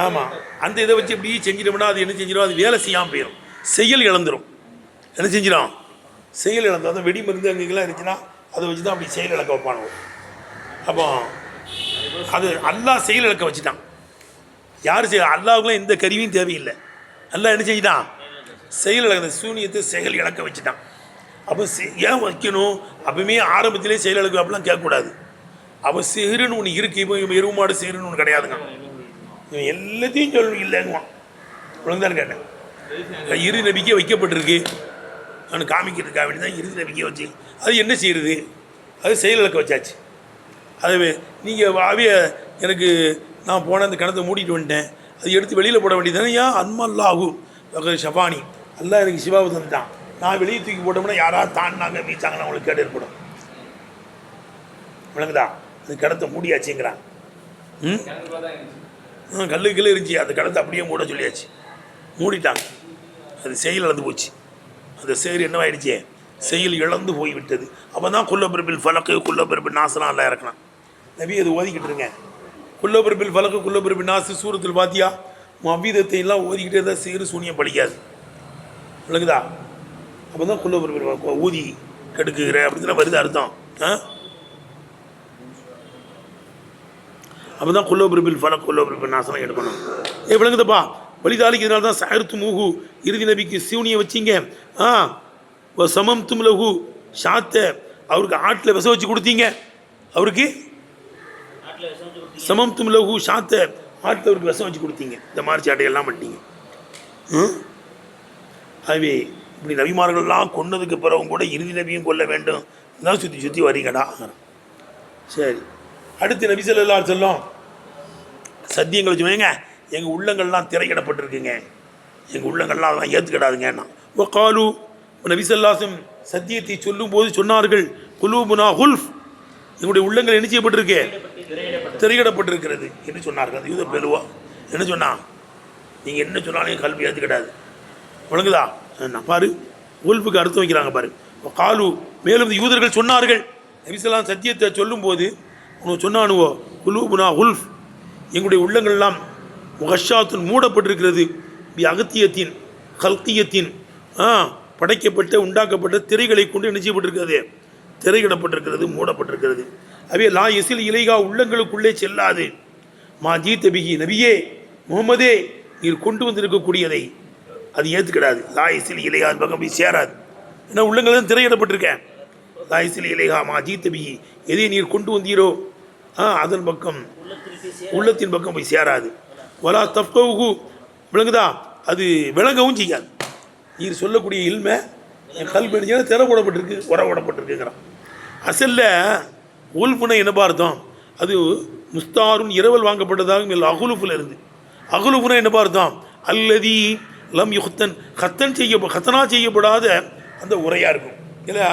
ஆமாம், அந்த இதை வச்சு இப்படி செஞ்சிட்டோம்னா அது என்ன செஞ்சிடும், அது வேலை செய்யாமல் போயிடும், செயல் இழந்துடும். என்ன செஞ்சிடும், செயல் இழந்தோம். அந்த வெடி மருந்து அங்கெல்லாம் இருந்துச்சுன்னா அதை வச்சு தான் அப்படி செயல் இழக்க வைப்பானோ. அப்போ அது அல்லாஹ் செயல் இழக்க வச்சுட்டான். யார் அல்லாஹ்வுக்குலாம் எந்த கருவியும் தேவையில்லை. அல்லாஹ் என்ன செஞ்சிட்டான், செயல் இழக்க, சூனியத்தை செயல் இழக்க வச்சுட்டான். அப்போ ஏன் வைக்கணும், அப்பவுமே ஆரம்பத்திலே செயல் இழக்க அப்படிலாம் கேட்கக்கூடாது. அப்போ சிறுன்னு ஒன்று இருக்குது. இப்போ எருமாடு சிறுன்னு ஒன்று கிடையாதுங்க. இவன் எல்லாத்தையும் சொல்ல இல்லைங்குவான். இவ்வளோதான் கேட்டேன். இறுதி நம்பிக்கை வைக்கப்பட்டிருக்கு, அவனு காமிக்கிறதுக்காக வேண்டி தான் இறுதி நம்பிக்கை வச்சு. அது என்ன செய்யுது, அது செயல் இழக்க வச்சாச்சு. அது நீங்கள் அவைய எனக்கு நான் போன அந்த கிணத்தை மூடிட்டு வந்துட்டேன், அது எடுத்து வெளியில் போட வேண்டியது ஏன் அன்மல்லாஹு ஷபானி, அல்லா எனக்கு சிவாவை தந்துட்டான். நான் வெளியே தூக்கி போட்டோம்னா யாராவது தாண்டினாங்க மீச்சாங்கன்னா அவங்களுக்கு கேடு ஏற்படும். விளங்குதா. அது கிணத்தை மூடியாச்சுங்கிறான். கல்லுக்குள்ளே இருந்துச்சு, அந்த கிணத்தை அப்படியே மூட சொல்லியாச்சு. மூடிட்டாங்க. அது செயல் இழந்து போச்சு. அந்த செயல் என்னவாயிடுச்சு, செயல் இழந்து போய்விட்டது. அப்போ தான் குல்லபிரபில் ஃபலக்கு குல்லபிரபில் நாசலாம் எல்லாம் இறக்கலாம். நபி அது ஓதிக்கிட்டு இருங்க. குல்லபிரபில் ஃபலக்கு குல்லபிரபில் நாசு சூரத்தில் பாத்தியா அவ்விதத்தை எல்லாம் ஓதிக்கிட்டே இருந்தால் சேரு சூனியம் படிக்காது. விளங்குதா. அப்போ தான் குல்லபிரபில் ஊதி கெடுக்குகிற அப்படின்னு வருது அர்த்தம். அப்போ தான் குல்லபிரபில் ஃபலக் குல்லபிரபில் நாசலாம் எடுக்கணும். விளங்குதப்பா. வலிதாலிக்கு இதனால தான் சாயர்த்து மூகு இறுதி நபிக்கு சூனியை வச்சிங்க. சமம் தும்லகு ஷாத்த அவருக்கு ஆட்டில் விஷம் வச்சு கொடுத்தீங்க. அவருக்கு சமம் தும்லகு ஷாத்த ஆட்டில் அவருக்கு விஷம் வச்சு கொடுத்தீங்க. இந்த மாதிரி சாட்டையெல்லாம் பண்ணிட்டீங்க. ஆகவே இப்படி நபிமார்கள்லாம் கொன்னதுக்கு பிறகும் கூட இறுதி நபியும் கொல்ல வேண்டும் தான் சுற்றி சுற்றி வரீங்கடா. சரி, அடுத்து நபி ஸல்லல்லாஹு அலைஹி வஸல்லம் சத்தியங்களை சொன்னீங்க. எங்கள் உள்ளங்கள்லாம் திரையிடப்பட்டிருக்குங்க, எங்கள் உள்ளங்கள்லாம் அதெல்லாம் ஏற்றுக்கிடாதுங்கன்னா. ஓ காலு நபிசல்லாசம் சத்தியத்தை சொல்லும்போது சொன்னார்கள், குலூபுனா ஹுல்ஃப், எங்களுடைய உள்ளங்கள் என்ன செய்யப்பட்டிருக்கு, திரையிடப்பட்டிருக்கிறது என்று சொன்னார்கள். யூத பெருவா என்ன சொன்னா, நீங்கள் என்ன சொன்னாலும் என் கல்வி ஏற்றுக்கிடாது, விளங்குதா? நான் பாரு, உல்ஃபுக்கு அர்த்தம் வைக்கிறாங்க பாரு. காலு மேலும் யூதர்கள் சொன்னார்கள், நபிசல்லாம் சத்தியத்தை சொல்லும்போது உனக்கு சொன்னானுவோ, குலூபுனா உல்ஃப், எங்களுடைய உள்ளங்கள்லாம் முகஷாத்துன் மூடப்பட்டிருக்கிறது, அகத்தியத்தின் கல்கியத்தின் படைக்கப்பட்ட உண்டாக்கப்பட்ட திரைகளை கொண்டு என்ன செய்யப்பட்டிருக்கிறது, திரையிடப்பட்டிருக்கிறது, மூடப்பட்டிருக்கிறது. அவே லா எசில் இலைகா, உள்ளங்களுக்குள்ளே செல்லாது. மா ஜீத் பிகி, நபியே முகமதே நீர் கொண்டு வந்திருக்கக்கூடியதை அது ஏற்றுக்கிடாது. லா எசில் இலைகா அது பக்கம் போய் சேராது. ஏன்னா உள்ளங்கள் தான் திரையிடப்பட்டிருக்கேன். லா எசில் இலைகா மா ஜீத் பிகி, எதை நீர் கொண்டு வந்தீரோ அதன் பக்கம் உள்ளத்தின் பக்கம் போய் சேராது. வலா தஃப்கஹு, விளங்குதா, அது விளங்கவும் செய்யாது. நீர் சொல்லக்கூடிய இல்மை என் கல்வி திரை போடப்பட்டிருக்கு, உர போடப்பட்டிருக்குங்கிறான். அசல்ல உல்ஃபுனை என்ன பார்த்தோம், அது முஸ்தாருன் இரவல் வாங்கப்பட்டதாக இல்லை அகுலுஃபில் இருந்து. அகுலுஃபுனை என்ன பார்த்தோம், அல்லதி லம் யுக்தன், கத்தனா செய்யப்படாத அந்த உரையாக இருக்கும். இல்லை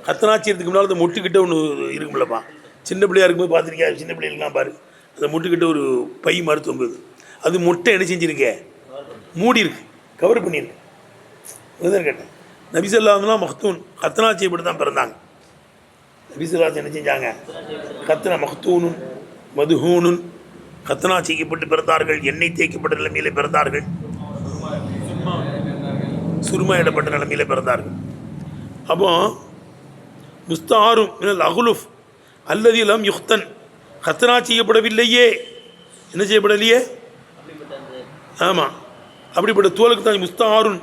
கத்தனா செய்யறதுக்கு முன்னால் அந்த மொட்டுக்கிட்ட ஒன்று இருக்கும்லப்பா, சின்ன பிள்ளையாக இருக்கும்போது பார்த்துருக்கியா, சின்ன பிள்ளைகள்லாம் பாரு, அந்த மொட்டுக்கிட்ட ஒரு பை மாதிரி தொங்குது, அது மொட்டை என்ன செஞ்சுருக்க, மூடி இருக்கு, கவர் பண்ணியிருக்கு. அதுதான் கேட்டேன். நபிசல்லாம்லாம் மஹ்தூன் கத்தனா செய்யப்பட்டு தான் பிறந்தாங்க. நபிசல்லாஸ் என்ன செஞ்சாங்க, கத்தனா மஹ்தூனுன் மதுஹூனுன், கத்தனா செய்யப்பட்டு பிறந்தார்கள், எண்ணெய் தேய்க்கப்பட்ட நிலைமையிலே பிறந்தார்கள், சுருமாயிடப்பட்ட நிலைமையிலே பிறந்தார்கள். அப்போ முஸ்தாரும் மினல் அகுலுஃப் அல்லதி லம் யுக்தன், கத்தனா செய்யப்படவில்லையே, என்ன செய்யப்படலையே, ஆமாம், அப்படிப்பட்ட தோலுக்கு தான் முஸ்தாருன்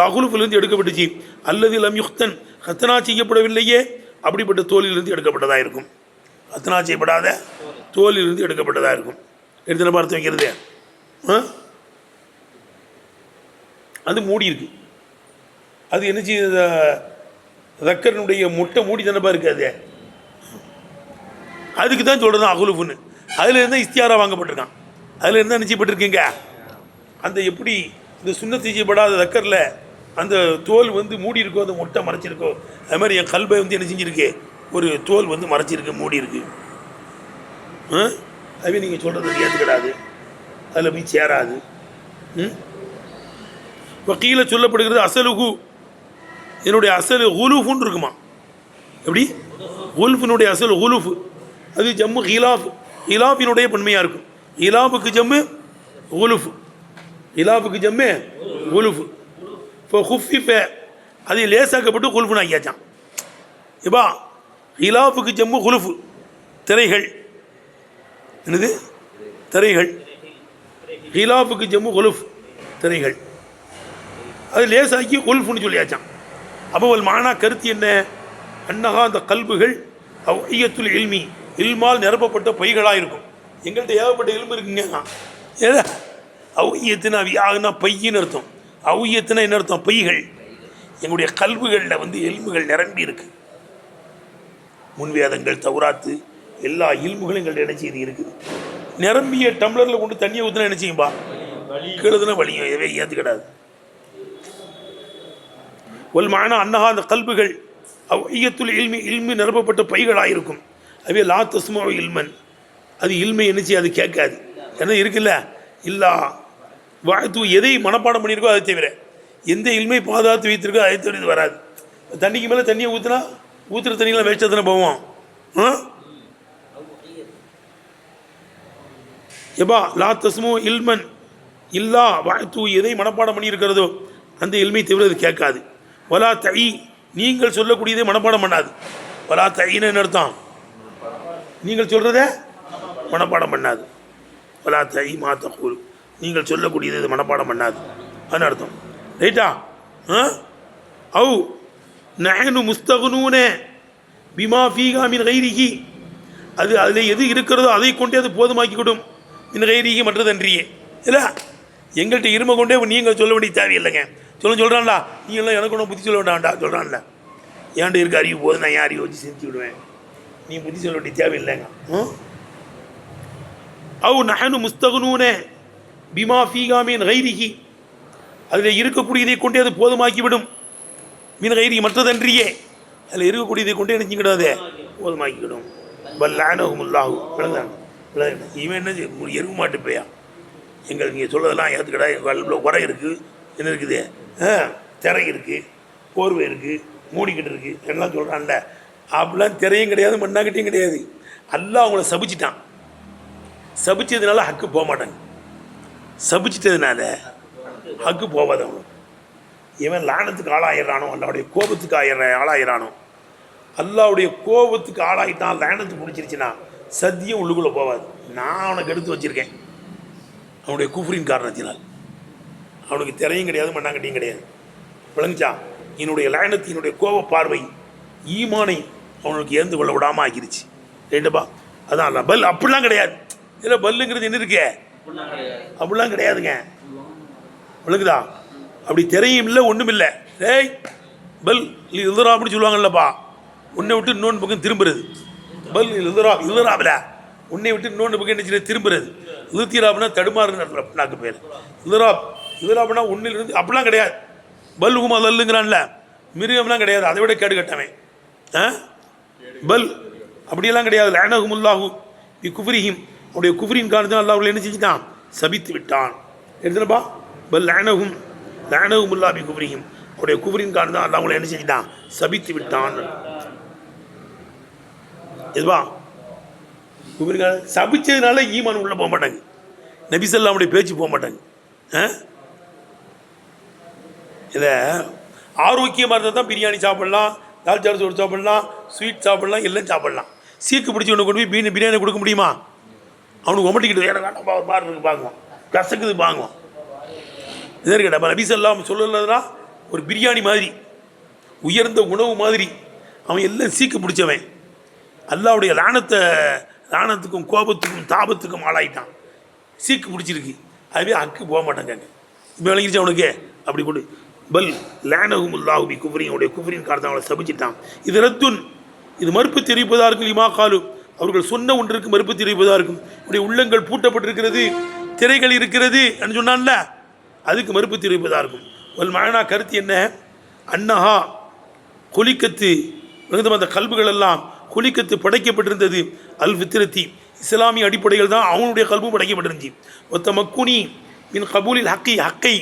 அகுலுஃபிலிருந்து எடுக்கப்பட்டுச்சு. அல்லது லம் யுக்தன், கத்தனா செய்யப்படவில்லையே, அப்படிப்பட்ட தோலிலிருந்து எடுக்கப்பட்டதாக இருக்கும். கத்தனா செய்யப்படாத தோலிலிருந்து எடுக்கப்பட்டதாக இருக்கும். எடுத்து நம்ம அர்த்தம் வைக்கிறது, அது மூடி இருக்கு. அது என்ன செய்ய, ரக்கரனுடைய முட்டை மூடி தானப்பா இருக்காது, அதுக்கு தான் சொல்கிறது அகுலுஃபுன்னு. அதில் இருந்தால் இஸ்தியாரா வாங்கப்பட்டிருக்கான், அதில் இருந்தால் நிச்சயப்பட்டிருக்கீங்க. அந்த எப்படி இந்த சுண்ணத்து செய்யப்படாத தக்கரில் அந்த தோல் வந்து மூடி இருக்கோ, அந்த முட்டை மறைச்சிருக்கோ, அது மாதிரி என் கல்வை வந்து என்ன செஞ்சுருக்கு, ஒரு தோல் வந்து மறைச்சிருக்கு, மூடி இருக்கு. அதுவே நீங்கள் சொல்கிறது ஏற்றுக்கிடாது, அதில் போய் சேராது. இப்போ கீழே சொல்லப்படுகிறது அசலுகு, என்னுடைய அசலு ஹுலுஃபுன்னு இருக்குமா, எப்படி ஹுல்ஃபினுடைய அசல் ஹுலுஃபு, அது ஜம்மு ஹிலாஃப், ஹிலாஃபினுடைய பன்மையாக இருக்கும். ஹிலாஃபுக்கு ஜம்மு ஹுலுஃபு, ஹிலாஃபுக்கு ஜம்மு ஹுலுஃபு. இப்போ ஹுஃபிஃப அது லேசாக்கப்பட்டு ஹுல்ஃபுன்னு ஆக்கியாச்சான். இப்பா ஹிலாஃபுக்கு ஜம்மு ஹுலுஃபு, திரைகள், என்னது திரைகள், ஹிலாஃபுக்கு ஜம்மு ஹுலுஃப், திரைகள், அது லேசாக்கி ஹுல்ஃபுன்னு சொல்லியாச்சான். அப்போ ஒரு மானா கருத்து என்ன, அன்னகா அந்த கல்புகள் ஐயத்துல் இல்மி, இல்மால் நிரப்பப்பட்ட பைகளாக இருக்கும். எங்கள்கிட்ட ஏகப்பட்ட இல்மு இருக்குங்க. ஏதா அவுயத்துனா வியாகுனா பையின்னு அர்த்தம், அவுயத்துனா என்ன அர்த்தம், பைகள். எங்களுடைய கல்புகளில் வந்து எல்முகள் நிரம்பி இருக்கு. முன்வேதங்கள், தௌராத்து, எல்லா இல்முகளும் எங்கள்கிட்ட என்ன செய்து இருக்குது. நிரம்பிய டம்ளரில் கொண்டு தண்ணியை ஊற்றினா என்ன செய்யும்பா, கீழதுனா வலியும், எவே ஏற்றுக்கிடாது. ஒல் மானா அன்னகா அந்த கல்புகள் ஐயத்துல் இல்மி, இல்மி நிரப்பப்பட்ட பைகளாக இருக்கும். அவே லா தஸ்மா இல்மன், அது இல்மை என்ன செய்ய, அது கேட்காது. ஏன்னா இருக்குல்ல, இல்லா வாழ்த்து, எதை மனப்பாடம் பண்ணியிருக்கோ அதை தவிர, எந்த இல்மை பாதுகாத்து வைத்திருக்கோ அதை தவிர இது வராது. தண்ணிக்கு மேலே தண்ணியை ஊற்றினா ஊற்றுற தண்ணியெலாம் வேஸ்ட்டாக தானே போவோம். எப்பா லா தஸ்மு இல்மன் இல்லா வாழ்த்து, எதை மனப்பாடம் பண்ணியிருக்கிறதோ அந்த இல்மை தவிர அது கேட்காது. வலா தை, நீங்கள் சொல்லக்கூடியதை மனப்பாடம் பண்ணாது. வலா தைன்னு என்ன அர்த்தம், நீங்கள் சொல்கிறத மனப்பாடம் பண்ணாது. வலா தை மா தகூல், நீங்கள் சொல்லக்கூடியது இது மனப்பாடம் பண்ணாது, அதுன்னு அர்த்தம். ரைட்டா? அவு நஹ்னு முஸ்தகுனூன பிமா ஃபீஹா மின் கைரிஹி, அது அதில் எது இருக்கிறதோ அதை கொண்டே அது போதுமாக்கிவிடும். மின் கைரிஹி, மற்றதன்றியே. இல்லை எங்கள்கிட்ட இருமை கொண்டே நீங்கள் சொல்ல வேண்டிய தேவையில்லைங்க. சொல்கிறான்டா, நீ எல்லாம் எனக்கு ஒன்றும் புத்தி சொல்ல வேண்டாம்டா சொல்கிறான்ல. ஏன்ட்டு இருக்க அறிவு போது நான் என் அறிவு வச்சு செஞ்சு விடுவேன், நீ புத்தி சொல்ல வேண்டிய தேவையில்லைங்க. அவு நஹனு முஸ்தகுனூன பிமா ஃபீகா மின் கைரிஹி, அதில் இருக்கக்கூடியதை கொண்டே அது போதுமாக்கிவிடும். மின் கைரி மற்றதன்றியே அதில் இருக்கக்கூடியதை கொண்டே நினைச்சிக்கிடாதே போதுமாக்கிவிடும். பல்லானஹுமுல்லாஹு இவன் என்ன எருவு மாட்டு போயா எங்கள் நீங்கள் சொல்கிறதெல்லாம் ஏற்றுக்கடா, எங்கள் உரை இருக்குது, என்ன இருக்குது, திரை இருக்குது, போர்வை இருக்குது, மூடிக்கிட்டு இருக்குது, எல்லாம் சொல்கிறான்ல. அப்படிலாம் திரையும் கிடையாது, மண்ணாக்கிட்டையும் கிடையாது. அல்லாஹ் அவங்கள சபிச்சிட்டான். சபிச்சதுனால ஹக்கு போக மாட்டாங்க. சபிச்சிட்டதுனால ஹக்கு போகாது அவனுக்கு. இவன் லானத்துக்கு ஆளாயிடறானோ, அல்லாவுடைய கோபத்துக்கு ஆளாயிடறானோ, அல்லாவுடைய கோபத்துக்கு ஆளாயிட்டான், லானத்துக்கு பிடிச்சிருச்சுன்னா சத்தியம் உள்ளுக்குள்ளே போகாது. நான் அவனுக்கு எடுத்து வச்சுருக்கேன் அவனுடைய குஃப்ரின் காரணத்தினால். அவனுக்கு திரையும் கிடையாது, மண்ணாங்கட்டியும் கிடையாது. விளங்குச்சா? என்னுடைய லானத்து, என்னுடைய கோப பார்வை ஈமானை அவனுக்கு ஏந்து கொள்ள விடாமல் ஆக்கிருச்சு. ரைட்டுப்பா? அதான் அல்ல பல் அப்படிலாம் கிடையாது. இல்லை பல்லுங்கிறது என்ன இருக்கே அப்படிலாம் கிடையாதுங்க. விளங்குதா? அப்படி திரையும் இல்லை, ஒன்றும் இல்லை. டேய் பல் இதுரா அப்படி சொல்லுவாங்கல்லப்பா, உன்னை விட்டு இன்னொன்று பக்கம் திரும்புறது. பல் இதுராபில் உன்னை விட்டு இன்னொன்று பக்கம் என்ன திரும்புறது. இழுத்தீராப்னா தடுமாறுன்னு நாக்கு பேர். இதுராப்னா ஒன்றிலிருந்து அப்படிலாம் கிடையாது. பல் உமா லல்லுங்கிறான்ல, மிருகம்லாம் கிடையாது, அதை விட கேடு கட்டவன். பல் அப்படியெல்லாம் கிடையாது. லானஹுமுல்லாஹு பி குஃப்ரிஹிம், அவருடைய குஃப்ரின் காரணத்தில் அல்லாஹ் அவர்களை என்ன செஞ்சுட்டான், சபித்து விட்டான். எடுத்துனப்பா, பல் லானஹுமுல்லாஹு பி குஃப்ரிஹிம், அவருடைய குஃப்ரின் காரணத்தில் அல்லாஹ் அவங்களை என்ன செஞ்சுட்டான், சபித்து விட்டான். இதுவா குஃப்ரின் சபிச்சதுனால ஈமான் உள்ளே போக மாட்டாங்க. நபி ஸல்லல்லாஹு பேச்சு போக மாட்டாங்க. இதை ஆரோக்கியமாக இருந்தால் தான் பிரியாணி சாப்பிட்லாம், தால்ச்சார் சோறு சாப்பிட்லாம், ஸ்வீட் சாப்பிட்லாம், எல்லாம் சாப்பிட்லாம். சீக்கு பிடிச்சி ஒன்று கொண்டு போய் பிரியாணி கொடுக்க முடியுமா? அவனுக்கு ஒமட்டிக்கிட்டு வேறு வேண்டாம் பார் இருக்கு பாங்குவான், கசக்குது பாங்குவான். இதே கேட்டா நபி ஸல்லல்லாஹு சொல்லலன்னா ஒரு பிரியாணி மாதிரி, உயர்ந்த உணவு மாதிரி அவன் எல்லாம் சீக்கு பிடிச்சவன். அல்லாவுடைய லானத்துக்கும் கோபத்துக்கும் தாபத்துக்கும் ஆளாயிட்டான். சீக்கு பிடிச்சிருக்கு, அதுவே அக்கு போக மாட்டாங்க. இப்போ விளங்கிருச்சு அவனுக்கு. அப்படி கொண்டு பல் லானஹுமுல்லாஹு பி குஃப்ரிஹிம், அவருடைய குஃப்ரின் காரணத்தை அவளை சபிச்சிட்டான். இது ரத்துன், இது மறுப்பு தெரிவிப்பதாக இருக்கும். லிமா காலு, அவர்கள் சொன்ன ஒன்றிற்கு மறுப்பு தெரிவிப்பதாக இருக்கும். உடைய உள்ளங்கள் பூட்டப்பட்டிருக்கிறது, திரைகள் இருக்கிறது என்று சொன்னான்ல, அதுக்கு மறுப்பு தெரிவிப்பதாக இருக்கும். வல் மகனா கருத்து என்ன, அன்னஹா குலிக்கத்து, அந்த கல்புகள் எல்லாம் குலிக்கத்து படைக்கப்பட்டிருந்தது. அல் ஃபித்ரத்தி, இஸ்லாமிய அடிப்படைகள் தான் அவனுடைய கல்பும் படைக்கப்பட்டிருந்துச்சு. ஒத்த மக்குனி மின் கபூலில் ஹக்கை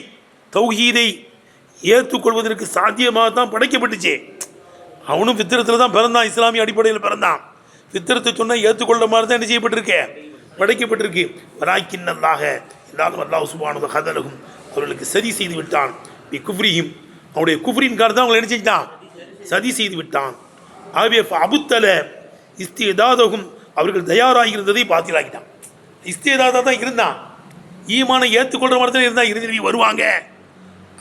தௌஹீதை ஏற்றுக்கொள்வதற்கு சாத்தியமாக தான் படைக்கப்பட்டுச்சே. அவனும் ஃபித்ரத்தில் தான் பிறந்தான், இஸ்லாமிய அடிப்படையில் பிறந்தான். ஃபித்ரத்தை சொன்னால் ஏற்றுக்கொள்ள மாதிரி தான் என்ன செய்யப்பட்டிருக்கேன், படைக்கப்பட்டிருக்கு. வராக்கின்னல்லாக, இருந்தாலும் அல்லாஹ் சுப்ஹானஹு வ தஆலா அவர்களுக்கு சதி செய்து விட்டான். பி குஃப்ரிஹிம், அவனுடைய குஃப்ரின் காரணம் அவங்களை என்ன செஞ்சான், சதி செய்து விட்டான். ஆகவே அபுத்தல இஸ்தியதாதகும், அவர்கள் தயாராகியிருந்ததை பாத்திலாக்கிட்டான். இஸ்தியதாதா தான் இருந்தான், ஈமானை ஏற்றுக்கொள்கிற மாதிரி தான் இருந்தான். இறுதி வருவாங்க,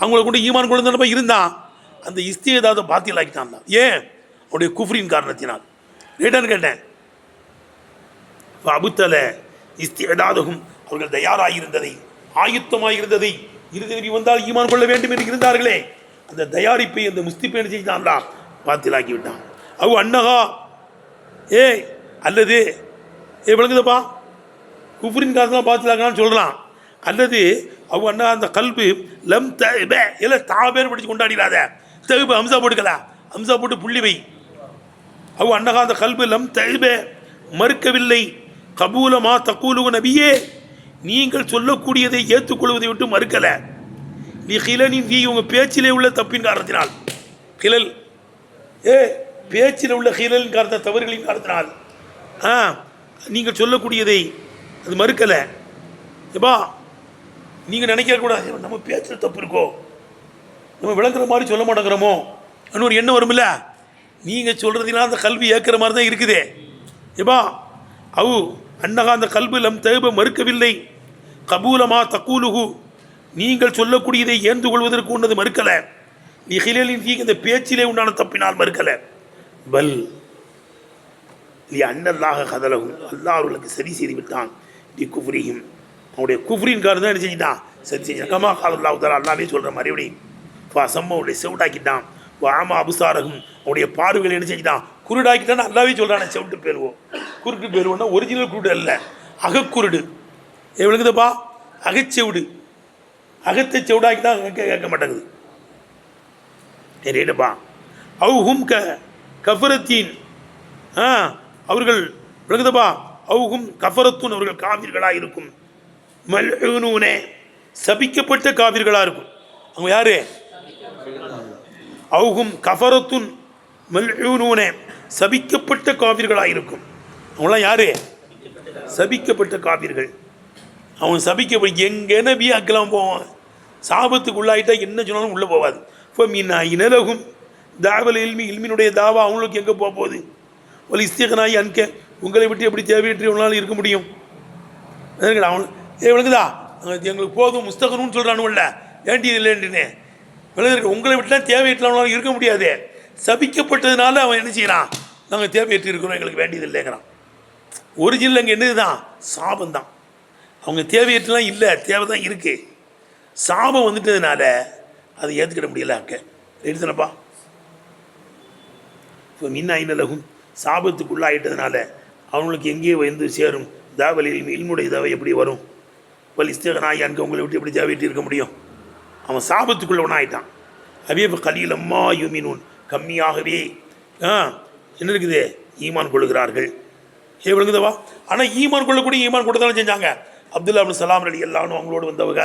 அவங்களை கொண்டு ஈமான் கொண்டு தானப்பா இருந்தான். அந்த இஸ்தியதாதை பாத்திலாக்கிட்டான் தான். ஏன்? அவனுடைய குஃப்ரின் காரணத்தினால். ரைட்டான்னு கேட்டேன். அபுத்தல இஸ்தியதாதகும், அவர்கள் தயாராகியிருந்ததை, ஆயுத்தமாகியிருந்ததை, இறுதி வந்தால் ஈமான் கொள்ள வேண்டும் என்று இருந்தார்களே, அந்த தயாரிப்பை, அந்த முஸ்திப்பை என்ன செஞ்சான் தான் பாத்திலாக்கி விட்டான். அவ அன்னகா அல்லது விளங்குதப்பா, குஃப்ரின் காரணம் பாத்திலாக்கலான்னு சொல்லலாம். அல்லது அவ அண்ணா அந்த கல்பு லம் தப இல்லை தாபேர் படித்து கொண்டாடிடாத, தகுபு அம்சா போட்டுக்கலாம், அம்சா போட்டு புள்ளி வை. அவ அன்னகா அந்த கல்பு லம் தப மறுக்கவில்லை. கபூலமா தக்கூலு நபியே, நீங்கள் சொல்லக்கூடியதை ஏற்றுக்கொள்வதை விட்டு மறுக்கலை. நீ ஹிலனின் வீ, உங்கள் பேச்சிலே உள்ள தப்பின் காரணத்தினால், ஹிலல் பேச்சில் உள்ள ஹிலலின் காரண தவறுகளின் காரணத்தினால் நீங்கள் சொல்லக்கூடியதை அது மறுக்கலை. எப்பா நீங்கள் நினைக்கக்கூடாது, நம்ம பேச்சில் தப்பு இருக்கோ, நம்ம விளங்குற மாதிரி சொல்ல மாட்டேங்கிறோமோ அப்படின்னு ஒரு எண்ணம் வரும்ல. நீங்கள் சொல்கிறதுனால அந்த கல்வி ஏற்கிற மாதிரி தான் இருக்குதே. எப்பா அவு அன்னகா அந்த கல்வி லம் தேப மறுக்கவில்லை. கபூலமா தக்கூலுகு, நீங்கள் சொல்லக்கூடியதை ஏந்து கொள்வதற்கு உன்னது மறுக்கலை. நீ ஹிலலின் தீ, இந்த பேச்சிலே உண்டான தப்பினால் மறுக்கலை. பல் நீ அன்னல்லாக கதலகும், அல்லாஹ் அவர்களுக்கு சரி செய்து விட்டான். டி குஃப்ரிஹிம், அவனுடைய குஃப்ரின் காரணம் தான் என்ன செஞ்சிட்டான், சரி செஞ்சான். கமா கால் அல்லாஹ் தஆலா, அல்லாஹ்வே சொல்கிற மறுபடியும் சம்மவுடைய செவிட்டாக்கிட்டான். ஆமா அபுசாரகும், அவனுடைய பார்வைகள் என்ன செஞ்சிட்டான், குருடாக்கிட்டான்னு அல்லாஹ்வே சொல்கிறான். செவிட்டு பேருவோம், குருட்டு பேருவோம்னா ஒரிஜினல் குருடு அல்ல, அகக்குருடு. விளங்குதப்பா? அகச்செவிடு, அகத்தை செவிடாக்கி தான் கேட்க மாட்டேங்குது. சரிப்பா. அவுகும் கஃபரத்தின் அவர்கள் விளங்குதப்பா? அவுகும் கஃபரத்துன் அவர்கள் காவிர்களாக இருக்கும். மல்ஊனூனே சபிக்கப்பட்ட காவிர்களாக இருக்கும். அவங்க யாரு? அவுகும் கஃபரத்துன் மல்ஊனூனே சபிக்கப்பட்ட காவிர்களாக இருக்கும். அவங்களாம் யாரு? சபிக்கப்பட்ட காவிர்கள். அவன் சபிக்கப்பட்ட எங்கே நபி அக்கெல்லாம் போவான். சாபத்துக்கு உள்ளாயிட்டா என்ன சொன்னாலும் உள்ளே போவாது. இப்போ மீனா இனலகும் தாவல் இல்மி, இல்மினுடைய தாவா அவங்களுக்கு எங்கே போக போகுது? ஒரு இஸ்திகனாயி அன்க உங்களை விட்டு எப்படி தேவையற்றி உங்களால் இருக்க முடியும்? அவன் விளங்குதா? எங்களுக்கு போதும் முஸ்தகனுன்னு சொல்கிறானுல்ல, வேண்டியது இல்லைன்னு விளங்குது. உங்களை விட்டுலாம் தேவையற்றவங்களால இருக்க முடியாது. சபிக்கப்பட்டதுனால அவன் என்ன செய்யறான்? நாங்கள் தேவையற்றி இருக்கிறோம், எங்களுக்கு வேண்டியது இல்லைங்கிறான். ஒரிஜினல் அங்கே என்னது தான்? சாபம் தான். அவங்க தேவையற்றலாம் இல்லை, தேவை தான் இருக்குது. சாபம் வந்துட்டதுனால அதை ஏற்றுக்கிட முடியல. அக்க எடுத்துனப்பா. இப்போ மின்னா இன்னலகும் சாபத்துக்குள்ளாயிட்டதுனால அவங்களுக்கு எங்கேயே வந்து சேரும். தாவலில் இல்முடைய தேவை எப்படி வரும்? வல் இஸ்திகனாயி அன்க உங்களை விட்டு எப்படி தேவையிட்டு இருக்க முடியும்? அவன் சாபத்துக்குள்ள ஒன்றாயிட்டான். அவே இப்போ கலீலம்மா யுமினூன் கம்மியாகவே என்ன இருக்குது? ஈமான் கொள்ளுகிறார்கள். விளங்குதவா? ஆனால் ஈமான் கொள்ளக்கூடிய ஈமான் கொண்டு தானே செஞ்சாங்க. அப்துல்லா இப்னு சலாம் அலி எல்லாரும் அவங்களோடு வந்தவங்க.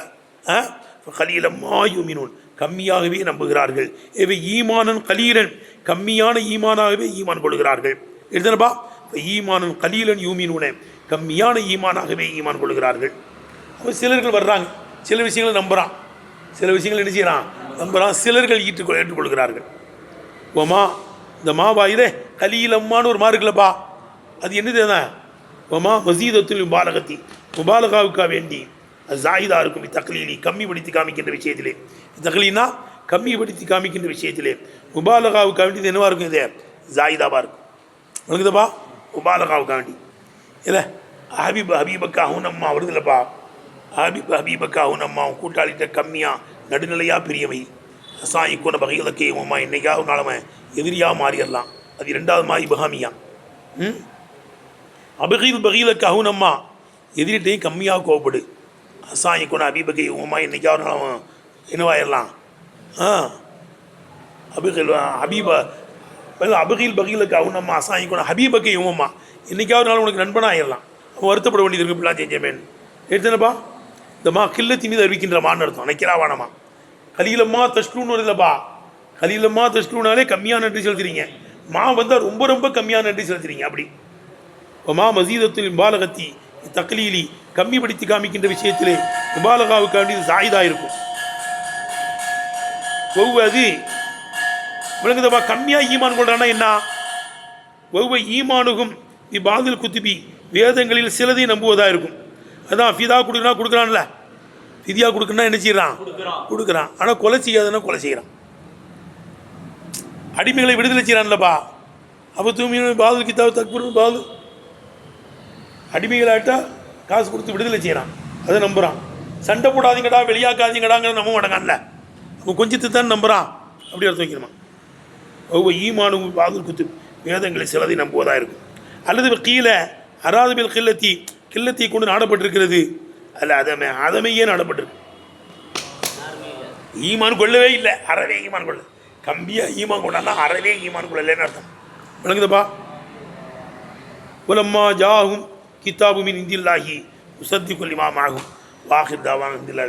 கலீலம்மா யுமினூன் கம்மியாகவே நம்புகிறார்கள். இவை ஈமானன் கலீலன் கம்மியான ஈமானாகவே ஈமான் கொள்கிறார்கள். எடுத்தனப்பா? இப்போ ஈமானன் கலீலன் யூமினூன கம்மியான ஈமானாகவே ஈமான் கொள்கிறார்கள். அப்போ சிலர்கள் வர்றாங்க, சில விஷயங்களை நம்புகிறான், சில விஷயங்கள் என்ன செய்யறான்? நம்புகிறான். சிலர்கள் ஏற்றுக்கொள்கிறார்கள். ஓமா இந்த மாவாயிலே கலீலம்மான்னு ஒரு மா இருக்குல்லப்பா, அது என்னது? தான் ஓமா மசீதத்துல் முபாலகத்தி, முபாலகாவுக்காக வேண்டி அது ஜாயிதா இருக்கும். தக்லீலி கம்மிப்படுத்தி காமிக்கின்ற விஷயத்திலே, தக்லீனா கம்மிப்படுத்தி காமிக்கின்ற விஷயத்திலே முபாலகாவுக்காக வேண்டியது என்னவா இருக்கும்? இது ஜாயிதாவாக இருக்கும். வணங்குதப்பா? முபாலகாவுக்காக வேண்டி இல்லை. ஹபீபக்கா அவுனம்மா வருதுல்லப்பா. ஹபீபக்கா அவுனம்மா கூட்டாளிகிட்ட கம்மியாக நடுநிலையாக பெரியவை. அசாயிக்கூன பகையிலக்கே உமா என்னைக்காவது நாளவன் எதிரியாக மாறிடலாம். அது ரெண்டாவது மாதிரி பகாமியா. அபகீல் பகீலக்கா அவுனம்மா எதிரிட்டையும் கம்மியாக கோவப்படு. அசாயிக்கூன ஹபீபக்கே உமா என்னைக்காவது நாளவன் என்னவாயிடலாம்? அபகீல் பகீலுக்கு அவனம்மா அசாயிக்கணும் ஹபீபக்கை இவம்மா என்னைக்காவது நாள் உனக்கு நண்பனாக ஆயிடலாம். அவன் வருத்தப்பட வேண்டியது இருக்கு. இப்படிலாம் செஞ்சமேன் எடுத்தனப்பா? இந்த மா கில்லத்தி மீது அறிவிக்கின்ற மான்னு அர்த்தம். நினைக்கிறாவானம்மா. கலீலம்மா தஷ்லூன்னு வருதுல்லப்பா. கலீலம்மா தஷ்லூனாலே கம்மியான நன்றி செலுத்துறீங்க. மா வந்தால் ரொம்ப ரொம்ப கம்மியான நன்றி செலுத்துறீங்க. அப்படி மா மசீதத்தில் முபாலகத்தி தக்லீலி கம்மிப்படுத்தி காமிக்கின்ற விஷயத்திலே முபாலகாவுக்கு வேண்டியது சாயிதாக இருக்கும். ஒவ்வொரு விளங்குதப்பா? கம்மியாக ஈமான் கொள்றான்னா என்ன? ஒவ்வொரு ஈமானுகும் பாதில் குத்துபி வேதங்களில் சிலதை நம்புவதாக இருக்கும். அதான் ஃபிதா கொடுக்குறான்ல, ஃபிதியா கொடுக்குறா என்ன செய்யறான்? கொடுக்குறான். ஆனால் கொலை செய்யாதுன்னா கொலை செய்கிறான். அடிமைகளை விடுதலை செய்கிறான்லப்பா. அப்போ தூமி பாதில் கித்தாவு தக்பூர் பாது அடிமைகளாட்டா காசு கொடுத்து விடுதலை செய்கிறான். அதை நம்புகிறான். சண்டை போடாதீங்கடா, வெளியாக்காதீங்கடாங்கிறத நம்ப மாட்டேங்கான்ல. அவன் கொஞ்சத்தை தான் நம்புகிறான். அப்படி அர்த்தம் வைக்கணுமா? ஒவ்வொரு ஈமானும் பாதுல் குத்து வேதங்களை சிலதை நம்புவதாக இருக்கும். அல்லது கீழே அராதுபில் கில்லத்தை கொண்டு நாடப்பட்டிருக்கிறது. அல்ல அதமையே நாடப்பட்டிருக்கு. ஈமான் கொள்ளவே இல்லை, அறவே ஈமான் கொள்ள. கம்மியாக ஈமான் கொண்டான்னா அறவே ஈமான் கொள்ளலைன்னு அர்த்தம். விளங்குதப்பா? உலம்மா ஜாகும் கித்தாபுமின் இந்தில்லாஹி உசத்தி கொல்லிமாமாகும் வாஹிர் தாவான் இந்தில்லா.